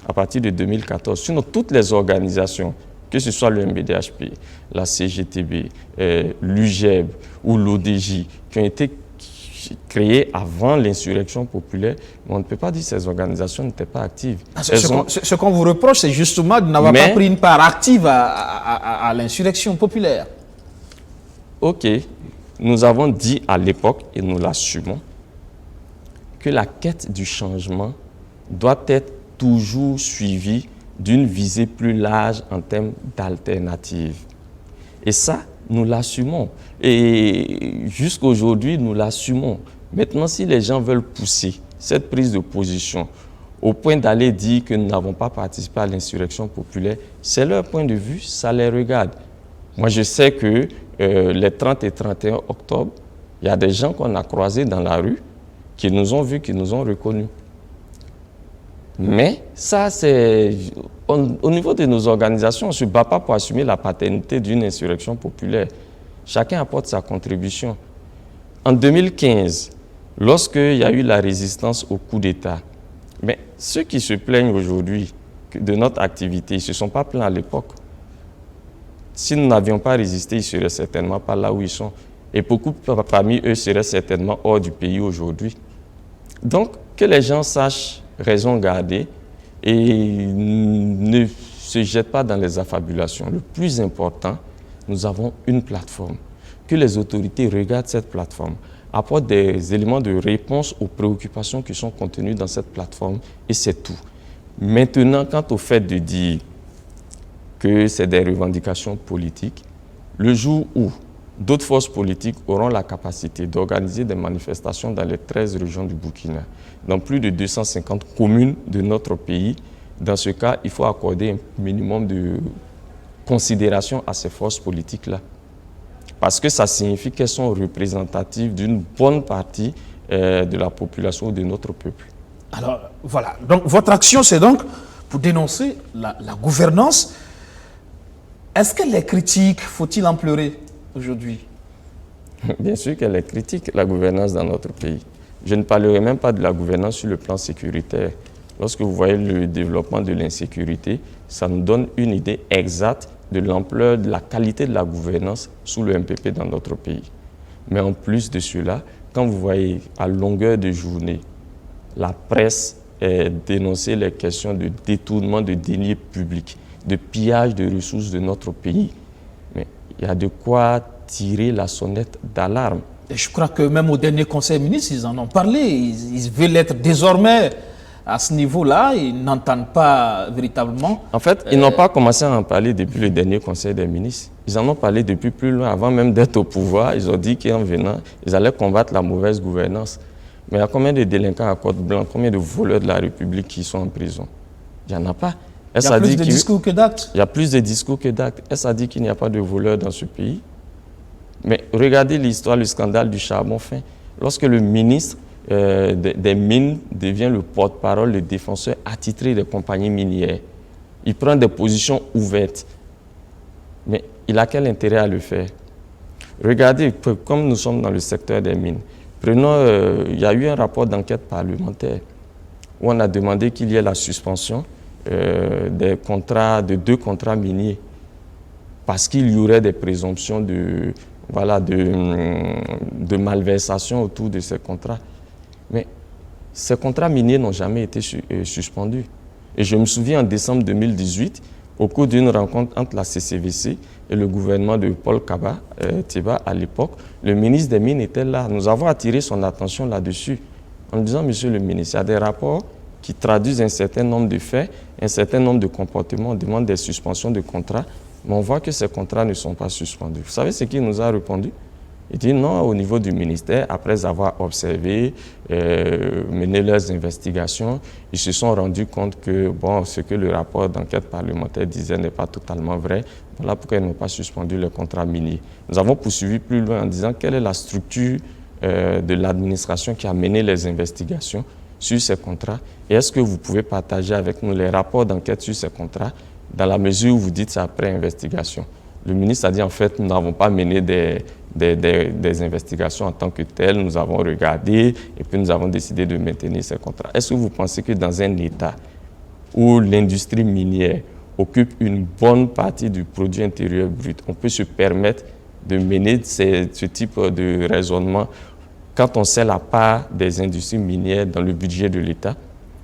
À partir de 2014, sinon toutes les organisations, que ce soit le MBDHP, la CGTB, l'UGEB ou l'ODJ, qui ont été créées avant l'insurrection populaire, mais on ne peut pas dire que ces organisations n'étaient pas actives. Ce qu'on vous reproche, c'est justement de n'avoir pas pris une part active à l'insurrection populaire. Ok, nous avons dit à l'époque, et nous l'assumons, que la quête du changement doit être toujours suivie d'une visée plus large en termes d'alternatives. Et ça, nous l'assumons. Et jusqu'à aujourd'hui, nous l'assumons. Maintenant, si les gens veulent pousser cette prise de position au point d'aller dire que nous n'avons pas participé à l'insurrection populaire, c'est leur point de vue, ça les regarde. Moi, je sais que les 30 et 31 octobre, il y a des gens qu'on a croisés dans la rue qui nous ont vus, qui nous ont reconnus. Mais ça, c'est au niveau de nos organisations, on ne se bat pas pour assumer la paternité d'une insurrection populaire. Chacun apporte sa contribution. En 2015, lorsqu'il y a eu la résistance au coup d'État, mais ceux qui se plaignent aujourd'hui de notre activité, ils ne se sont pas plaints à l'époque. Si nous n'avions pas résisté, ils ne seraient certainement pas là où ils sont. Et beaucoup parmi eux seraient certainement hors du pays aujourd'hui. Donc, que les gens sachent raison garder et ne se jettent pas dans les affabulations. Le plus important, nous avons une plateforme. Que les autorités regardent cette plateforme, apportent des éléments de réponse aux préoccupations qui sont contenues dans cette plateforme et c'est tout. Maintenant, quant au fait de dire que c'est des revendications politiques, le jour où d'autres forces politiques auront la capacité d'organiser des manifestations dans les 13 régions du Burkina, dans plus de 250 communes de notre pays. Dans ce cas, il faut accorder un minimum de considération à ces forces politiques-là. Parce que ça signifie qu'elles sont représentatives d'une bonne partie de la population de notre peuple. Alors, voilà. Donc, votre action, c'est donc pour dénoncer la gouvernance. Est-ce qu'elle est critique? Faut-il en pleurer aujourd'hui? Bien sûr qu'elle est critique, la gouvernance dans notre pays. Je ne parlerai même pas de la gouvernance sur le plan sécuritaire. Lorsque vous voyez le développement de l'insécurité, ça nous donne une idée exacte de l'ampleur, de la qualité de la gouvernance sous le MPP dans notre pays. Mais en plus de cela, quand vous voyez à longueur de journée, la presse dénoncer les questions de détournement de deniers publics, de pillage de ressources de notre pays, mais il y a de quoi tirer la sonnette d'alarme. Et je crois que même au dernier Conseil des ministres, ils en ont parlé. Ils veulent être désormais à ce niveau-là. Ils n'entendent pas véritablement. En fait, ils n'ont pas commencé à en parler depuis le dernier Conseil des ministres. Ils en ont parlé depuis plus loin. Avant même d'être au pouvoir, ils ont dit qu'en venant, ils allaient combattre la mauvaise gouvernance. Mais il y a combien de délinquants à Côte Blanche, combien de voleurs de la République qui sont en prison? Il n'y en a pas. Il y a plus de discours que d'actes. Il y a plus de discours que d'actes. Est-ce a dit qu'il n'y a pas de voleurs dans ce pays? Mais regardez l'histoire, le scandale du charbon fin. Lorsque le ministre des Mines devient le porte-parole, le défenseur attitré des compagnies minières, il prend des positions ouvertes. Mais il a quel intérêt à le faire? Regardez, comme nous sommes dans le secteur des mines, prenons, il y a eu un rapport d'enquête parlementaire où on a demandé qu'il y ait la suspension de 2 contrats miniers parce qu'il y aurait des présomptions de malversation autour de ces contrats. Mais ces contrats miniers n'ont jamais été suspendus. Et je me souviens en décembre 2018, au cours d'une rencontre entre la CCVC et le gouvernement de Paul Tiba à l'époque, le ministre des Mines était là. Nous avons attiré son attention là-dessus en disant, monsieur le ministre, il y a des rapports qui traduisent un certain nombre de faits, un certain nombre de comportements. On demande des suspensions de contrats, mais on voit que ces contrats ne sont pas suspendus. Vous savez ce qu'il nous a répondu? Il dit non, au niveau du ministère, après avoir observé, mené leurs investigations, ils se sont rendus compte que ce que le rapport d'enquête parlementaire disait n'est pas totalement vrai. Voilà pourquoi ils n'ont pas suspendu le contrat minier. Nous avons poursuivi plus loin en disant quelle est la structure de l'administration qui a mené les investigations sur ces contrats et est-ce que vous pouvez partager avec nous les rapports d'enquête sur ces contrats dans la mesure où vous dites c'est après investigation. Le ministre a dit en fait nous n'avons pas mené des investigations en tant que telles, nous avons regardé et puis nous avons décidé de maintenir ces contrats. Est-ce que vous pensez que dans un État où l'industrie minière occupe une bonne partie du produit intérieur brut, on peut se permettre de mener ce type de raisonnement quand on sait la part des industries minières dans le budget de l'État.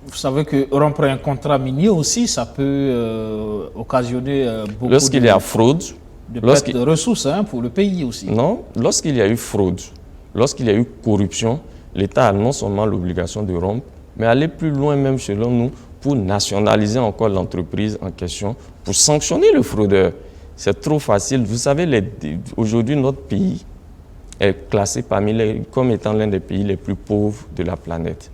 Vous savez que rompre un contrat minier aussi, ça peut occasionner beaucoup lorsqu'il y a fraude, de perte de ressources pour le pays aussi. Non, lorsqu'il y a eu fraude, lorsqu'il y a eu corruption, l'État a non seulement l'obligation de rompre, mais aller plus loin même selon nous pour nationaliser encore l'entreprise en question, pour sanctionner le fraudeur. C'est trop facile. Vous savez, aujourd'hui, notre pays est classé comme étant l'un des pays les plus pauvres de la planète.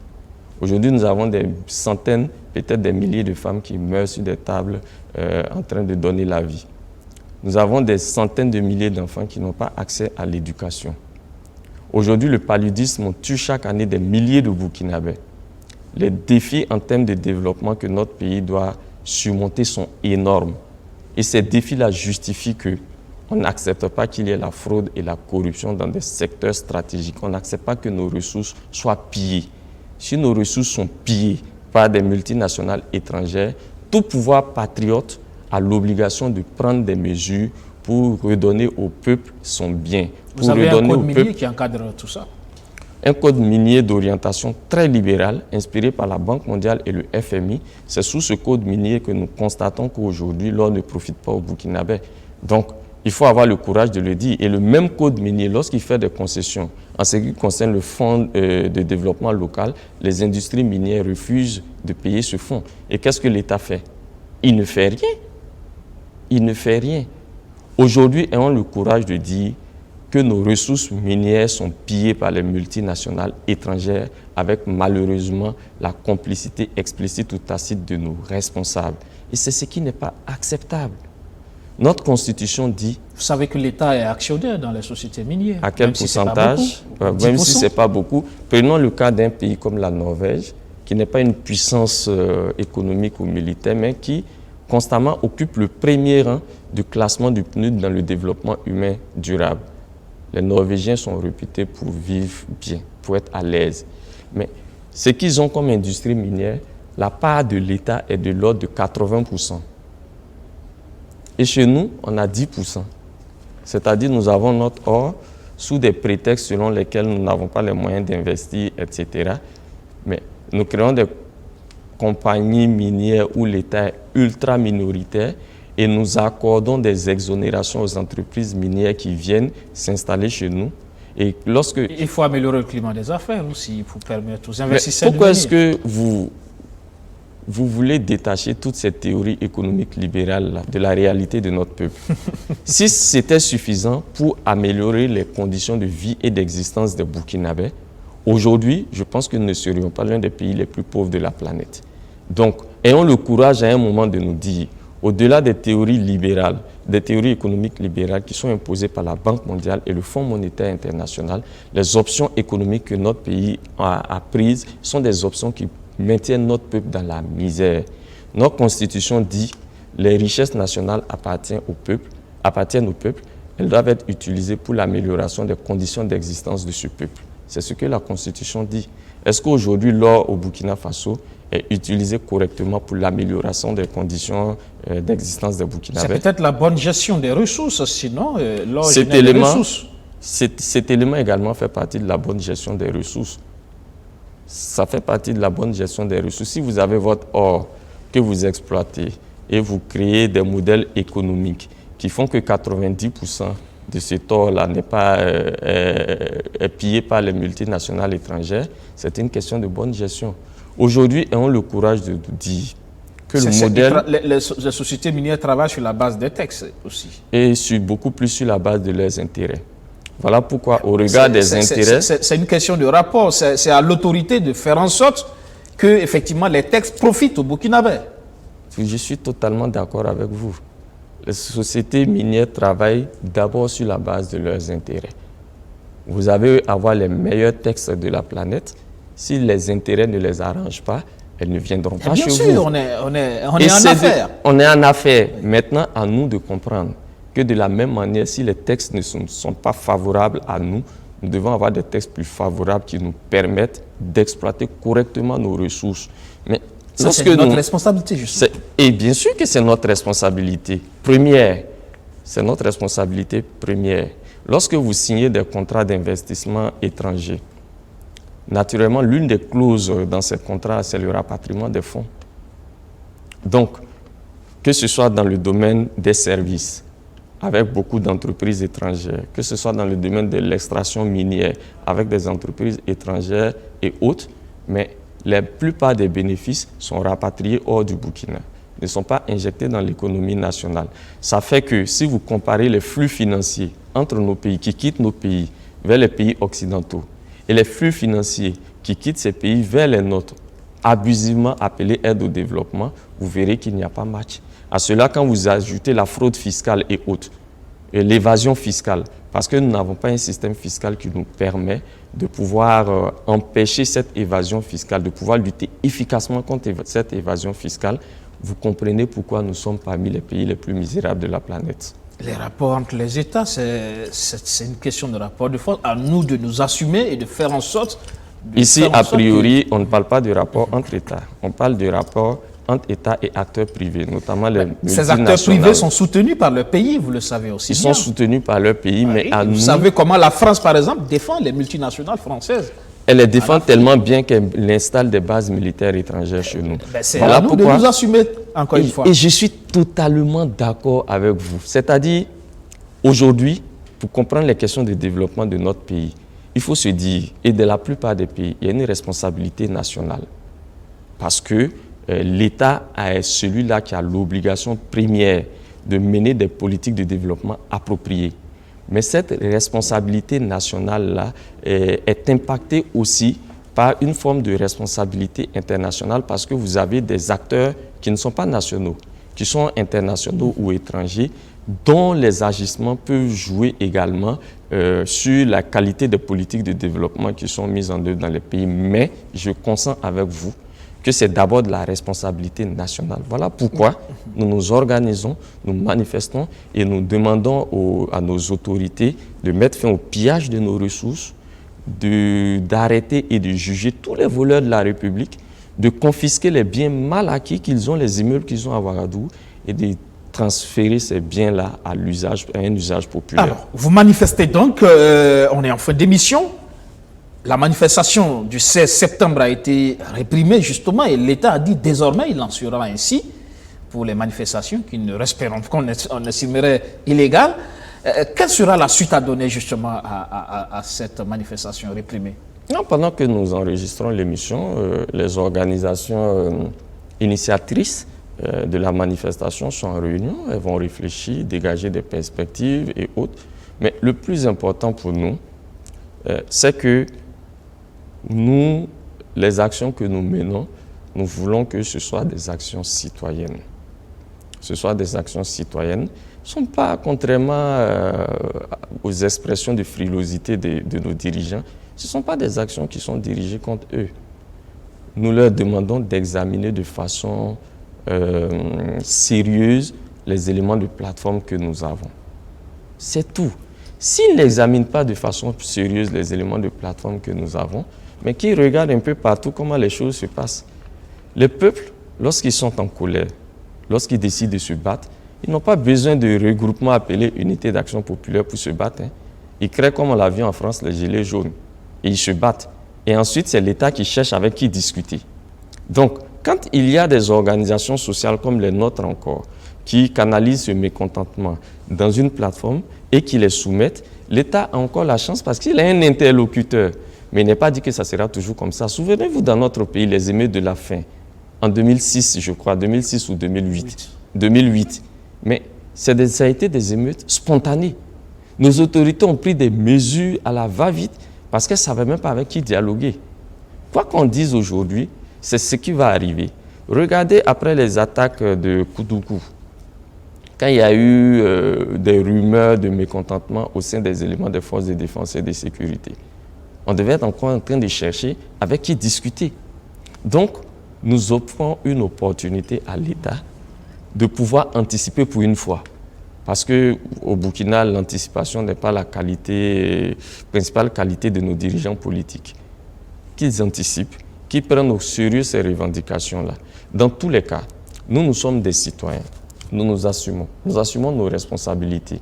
Aujourd'hui, nous avons des centaines, peut-être des milliers de femmes qui meurent sur des tables en train de donner la vie. Nous avons des centaines de milliers d'enfants qui n'ont pas accès à l'éducation. Aujourd'hui, le paludisme tue chaque année des milliers de Burkinabés. Les défis en termes de développement que notre pays doit surmonter sont énormes. Et ces défis-là justifient qu'on n'accepte pas qu'il y ait la fraude et la corruption dans des secteurs stratégiques. On n'accepte pas que nos ressources soient pillées. Si nos ressources sont pillées par des multinationales étrangères, tout pouvoir patriote a l'obligation de prendre des mesures pour redonner au peuple son bien. Vous avez un code minier qui encadre tout ça? Un code minier d'orientation très libéral, inspiré par la Banque mondiale et le FMI. C'est sous ce code minier que nous constatons qu'aujourd'hui, l'or ne profite pas aux Burkinabés. Donc, il faut avoir le courage de le dire. Et le même code minier, lorsqu'il fait des concessions, en ce qui concerne le fonds de développement local, les industries minières refusent de payer ce fonds. Et qu'est-ce que l'État fait? Il ne fait rien. Il ne fait rien. Aujourd'hui, ayons le courage de dire que nos ressources minières sont pillées par les multinationales étrangères avec malheureusement la complicité explicite ou tacite de nos responsables. Et c'est ce qui n'est pas acceptable. Notre Constitution dit... Vous savez que l'État est actionnaire dans les sociétés minières. À quel pourcentage? Même si ce n'est pas beaucoup. Prenons le cas d'un pays comme la Norvège, qui n'est pas une puissance économique ou militaire, mais qui constamment occupe le premier rang du classement du PNUD dans le développement humain durable. Les Norvégiens sont réputés pour vivre bien, pour être à l'aise. Mais ce qu'ils ont comme industrie minière, la part de l'État est de l'ordre de 80%. Et chez nous, on a 10%. C'est-à-dire nous avons notre or sous des prétextes selon lesquels nous n'avons pas les moyens d'investir, etc. Mais nous créons des compagnies minières où l'État est ultra minoritaire et nous accordons des exonérations aux entreprises minières qui viennent s'installer chez nous. Et lorsque... Il faut améliorer le climat des affaires aussi pour permettre aux investisseurs pourquoi est-ce que vous voulez détacher toute cette théorie économique libérale de la réalité de notre peuple? Si c'était suffisant pour améliorer les conditions de vie et d'existence des Burkinabés, aujourd'hui, je pense que nous ne serions pas l'un des pays les plus pauvres de la planète. Donc, ayons le courage à un moment de nous dire, au-delà des théories libérales, des théories économiques libérales qui sont imposées par la Banque mondiale et le Fonds monétaire international, les options économiques que notre pays a prises sont des options qui maintiennent notre peuple dans la misère. Notre Constitution dit que les richesses nationales appartiennent au peuple, elles doivent être utilisées pour l'amélioration des conditions d'existence de ce peuple. C'est ce que la Constitution dit. Est-ce qu'aujourd'hui, l'or au Burkina Faso est utilisé correctement pour l'amélioration des conditions d'existence des Burkinabés? C'est peut-être la bonne gestion des ressources, sinon l'or génère des ressources. Cet élément également fait partie de la bonne gestion des ressources. Ça fait partie de la bonne gestion des ressources. Si vous avez votre or que vous exploitez et vous créez des modèles économiques qui font que 90% de cet or-là n'est pas pillé par les multinationales étrangères, c'est une question de bonne gestion. Aujourd'hui, ayons le courage de dire que le modèle... Les sociétés minières travaillent sur la base des textes aussi. Et beaucoup plus sur la base de leurs intérêts. Voilà pourquoi, au regard des intérêts... C'est une question de rapport. C'est à l'autorité de faire en sorte que, effectivement, les textes profitent aux Burkinabés. Je suis totalement d'accord avec vous. Les sociétés minières travaillent d'abord sur la base de leurs intérêts. Vous avez à avoir les meilleurs textes de la planète. Si les intérêts ne les arrangent pas, elles ne viendront pas chez vous. Bien sûr, on est en affaires. On est en affaires. Maintenant, à nous de comprendre que de la même manière, si les textes ne sont pas favorables à nous, nous devons avoir des textes plus favorables qui nous permettent d'exploiter correctement nos ressources. Mais ça, c'est notre responsabilité, justement. Et bien sûr que c'est notre responsabilité première. C'est notre responsabilité première. Lorsque vous signez des contrats d'investissement étrangers, naturellement, l'une des clauses dans ces contrats, c'est le rapatriement des fonds. Donc, que ce soit dans le domaine des services, avec beaucoup d'entreprises étrangères, que ce soit dans le domaine de l'extraction minière, avec des entreprises étrangères et autres, mais la plupart des bénéfices sont rapatriés hors du Burkina, ne sont pas injectés dans l'économie nationale. Ça fait que si vous comparez les flux financiers entre nos pays, qui quittent nos pays vers les pays occidentaux, et les flux financiers qui quittent ces pays vers les nôtres, abusivement appelés aide au développement, vous verrez qu'il n'y a pas match. À cela, quand vous ajoutez la fraude fiscale et autres, et l'évasion fiscale, parce que nous n'avons pas un système fiscal qui nous permet de pouvoir empêcher cette évasion fiscale, de pouvoir lutter efficacement contre cette évasion fiscale, vous comprenez pourquoi nous sommes parmi les pays les plus misérables de la planète. Les rapports entre les États, c'est une question de rapport de force. À nous de nous assumer et de faire en sorte... Ici, a priori, on ne parle pas de rapport entre États. On parle de rapport entre États et acteurs privés, notamment les multinationales. Ces acteurs privés sont soutenus par leur pays, vous le savez aussi. Ils sont soutenus par leur pays, mais à nous... Vous savez comment la France, par exemple, défend les multinationales françaises. Elle les défend tellement bien qu'elle installe des bases militaires étrangères chez nous. C'est à nous de nous assumer, encore une fois. Et je suis totalement d'accord avec vous. C'est-à-dire, aujourd'hui, pour comprendre les questions de développement de notre pays, il faut se dire, et de la plupart des pays, il y a une responsabilité nationale. Parce que l'État est celui-là qui a l'obligation première de mener des politiques de développement appropriées. Mais cette responsabilité nationale-là est impactée aussi par une forme de responsabilité internationale parce que vous avez des acteurs qui ne sont pas nationaux, qui sont internationaux ou étrangers, dont les agissements peuvent jouer également sur la qualité des politiques de développement qui sont mises en œuvre dans les pays. Mais je consens avec vous que c'est d'abord de la responsabilité nationale. Voilà pourquoi nous nous organisons, nous manifestons et nous demandons à nos autorités de mettre fin au pillage de nos ressources, d'arrêter et de juger tous les voleurs de la République, de confisquer les biens mal acquis qu'ils ont, les immeubles qu'ils ont à Ouagadougou et de transférer ces biens-là à un usage populaire. Alors, vous manifestez donc, on est en fin d'émission. La manifestation du 16 septembre a été réprimée justement et l'État a dit désormais il en sera ainsi pour les manifestations qu'on estimerait illégales. Quelle sera la suite à donner justement à cette manifestation réprimée? Non, pendant que nous enregistrons l'émission, les organisations initiatrices de la manifestation sont en réunion, elles vont réfléchir, dégager des perspectives et autres. Mais le plus important pour nous, c'est que nous, les actions que nous menons, nous voulons que ce soit des actions citoyennes. Ce soit des actions citoyennes. Ce ne sont pas, contrairement aux expressions de frilosité de nos dirigeants, ce ne sont pas des actions qui sont dirigées contre eux. Nous leur demandons d'examiner de façon sérieuse les éléments de plateforme que nous avons. C'est tout. S'ils n'examinent pas de façon sérieuse les éléments de plateforme que nous avons, mais qui regardent un peu partout comment les choses se passent. Les peuples, lorsqu'ils sont en colère, lorsqu'ils décident de se battre, ils n'ont pas besoin de regroupement appelé Unité d'action populaire pour se battre. Ils créent, comme on l'a vu en France, les gilets jaunes. Et ils se battent. Et ensuite, c'est l'État qui cherche avec qui discuter. Donc, quand il y a des organisations sociales comme les nôtres encore, qui canalisent ce mécontentement dans une plateforme et qui les soumettent, l'État a encore la chance parce qu'il a un interlocuteur. Mais il n'est pas dit que ça sera toujours comme ça. Souvenez-vous, dans notre pays, les émeutes de la faim, en 2006, je crois, 2006 ou 2008. 2008. Mais ça a été des émeutes spontanées. Nos autorités ont pris des mesures à la va-vite parce qu'elles ne savaient même pas avec qui dialoguer. Quoi qu'on dise aujourd'hui, c'est ce qui va arriver. Regardez après les attaques de Koudougou, quand il y a eu des rumeurs de mécontentement au sein des éléments des forces de défense et de sécurité. On devait être encore en train de chercher avec qui discuter. Donc, nous offrons une opportunité à l'État de pouvoir anticiper pour une fois. Parce qu'au Burkina, l'anticipation n'est pas la principale qualité de nos dirigeants politiques. Qu'ils anticipent, qu'ils prennent au sérieux ces revendications-là. Dans tous les cas, nous sommes des citoyens. Nous nous assumons. Nous assumons nos responsabilités.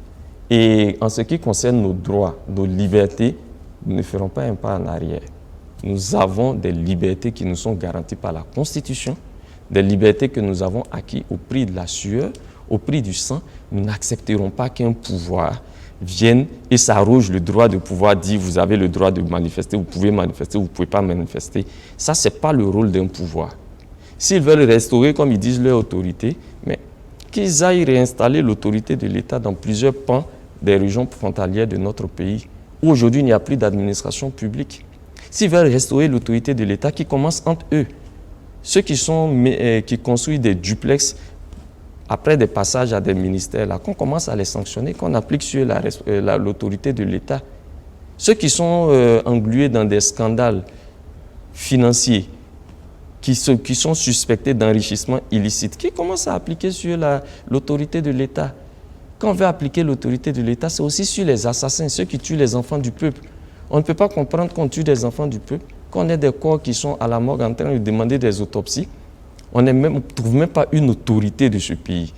Et en ce qui concerne nos droits, nos libertés, nous ne ferons pas un pas en arrière. nous avons des libertés qui nous sont garanties par la Constitution, des libertés que nous avons acquises au prix de la sueur, au prix du sang. Nous n'accepterons pas qu'un pouvoir vienne et s'arroge le droit de pouvoir dire vous avez le droit de manifester, vous pouvez manifester, vous ne pouvez pas manifester. Ça, ce n'est pas le rôle d'un pouvoir. S'ils veulent restaurer, comme ils disent, leur autorité, mais qu'ils aillent réinstaller l'autorité de l'État dans plusieurs pans des régions frontalières de notre pays, où aujourd'hui il n'y a plus d'administration publique. S'ils veulent restaurer l'autorité de l'État, qui commence entre eux. Ceux qui construisent des duplex après des passages à des ministères, là, qu'on commence à les sanctionner, qu'on applique sur l'autorité de l'État. Ceux qui sont englués dans des scandales financiers, qui sont suspectés d'enrichissement illicite, qui commencent à appliquer sur l'autorité de l'État. Quand on veut appliquer l'autorité de l'État, c'est aussi sur les assassins, ceux qui tuent les enfants du peuple. On ne peut pas comprendre qu'on tue des enfants du peuple, qu'on ait des corps qui sont à la morgue en train de demander des autopsies. On ne trouve même pas une autorité de ce pays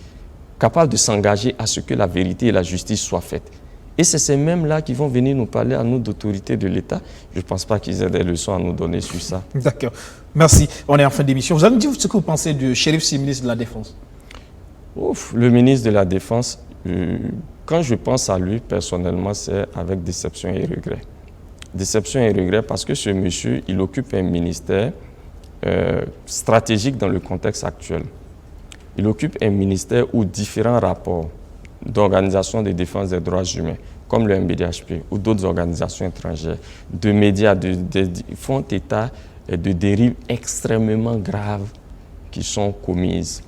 capable de s'engager à ce que la vérité et la justice soient faites. Et c'est ces mêmes-là qui vont venir nous parler à nous d'autorité de l'État. Je ne pense pas qu'ils aient des leçons à nous donner sur ça. D'accord. Merci. On est en fin d'émission. Vous allez me dire ce que vous pensez du Chérif Sy, ministre de la Défense. Le ministre de la Défense, quand je pense à lui, personnellement, c'est avec déception et regret. Déception et regret parce que ce monsieur, il occupe un ministère stratégique dans le contexte actuel. Il occupe un ministère où différents rapports d'organisations de défense des droits humains, comme le MBDHP ou d'autres organisations étrangères, de médias, font état de dérives extrêmement graves qui sont commises.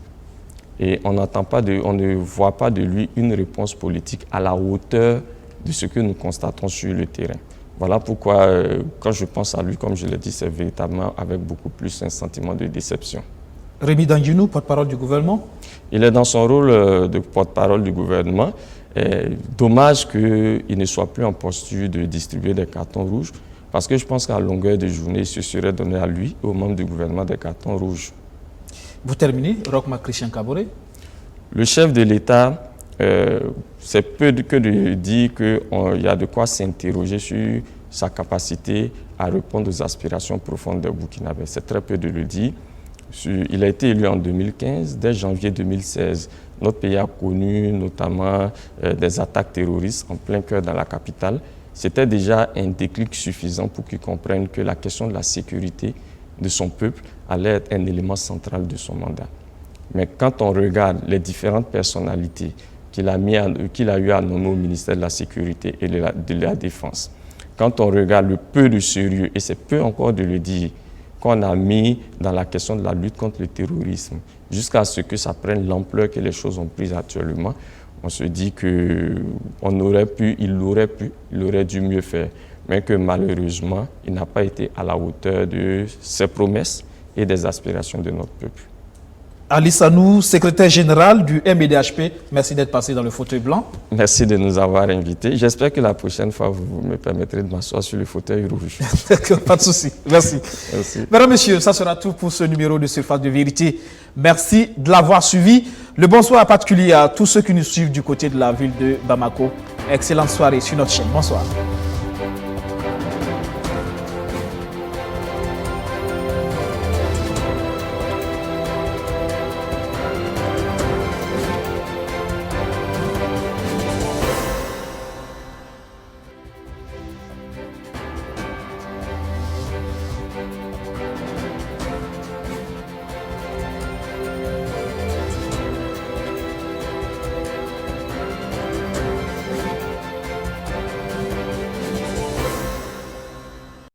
Et on ne voit pas de lui une réponse politique à la hauteur de ce que nous constatons sur le terrain. Voilà pourquoi, quand je pense à lui, comme je l'ai dit, c'est véritablement avec beaucoup plus un sentiment de déception. Rémi Danguinou, porte-parole du gouvernement. Il est dans son rôle de porte-parole du gouvernement. Dommage qu'il ne soit plus en posture de distribuer des cartons rouges, parce que je pense qu'à longueur de journée, ce serait donné à lui et aux membres du gouvernement des cartons rouges. Vous terminez, Rochma Christian Kaboré. Le chef de l'État, c'est peu que de dire qu'il y a de quoi s'interroger sur sa capacité à répondre aux aspirations profondes des Burkinabés. C'est très peu de le dire. Il a été élu en 2015, dès janvier 2016. Notre pays a connu notamment des attaques terroristes en plein cœur dans la capitale. C'était déjà un déclic suffisant pour qu'il comprenne que la question de la sécurité de son peuple allait être un élément central de son mandat. Mais quand on regarde les différentes personnalités qu'il a eu à nommer au ministère de la Sécurité et de la Défense, quand on regarde le peu de sérieux, et c'est peu encore de le dire, qu'on a mis dans la question de la lutte contre le terrorisme, jusqu'à ce que ça prenne l'ampleur que les choses ont prise actuellement, on se dit qu'il aurait dû mieux faire, mais que malheureusement, il n'a pas été à la hauteur de ses promesses et des aspirations de notre peuple. Ali Sanou, secrétaire général du MBDHP, merci d'être passé dans le fauteuil blanc. Merci de nous avoir invités. J'espère que la prochaine fois, vous me permettrez de m'asseoir sur le fauteuil rouge. Pas de souci. Merci. Merci. Mesdames, Messieurs, ça sera tout pour ce numéro de Surface de Vérité. Merci de l'avoir suivi. Le bonsoir en particulier à tous ceux qui nous suivent du côté de la ville de Bamako. Excellente soirée sur notre chaîne. Bonsoir.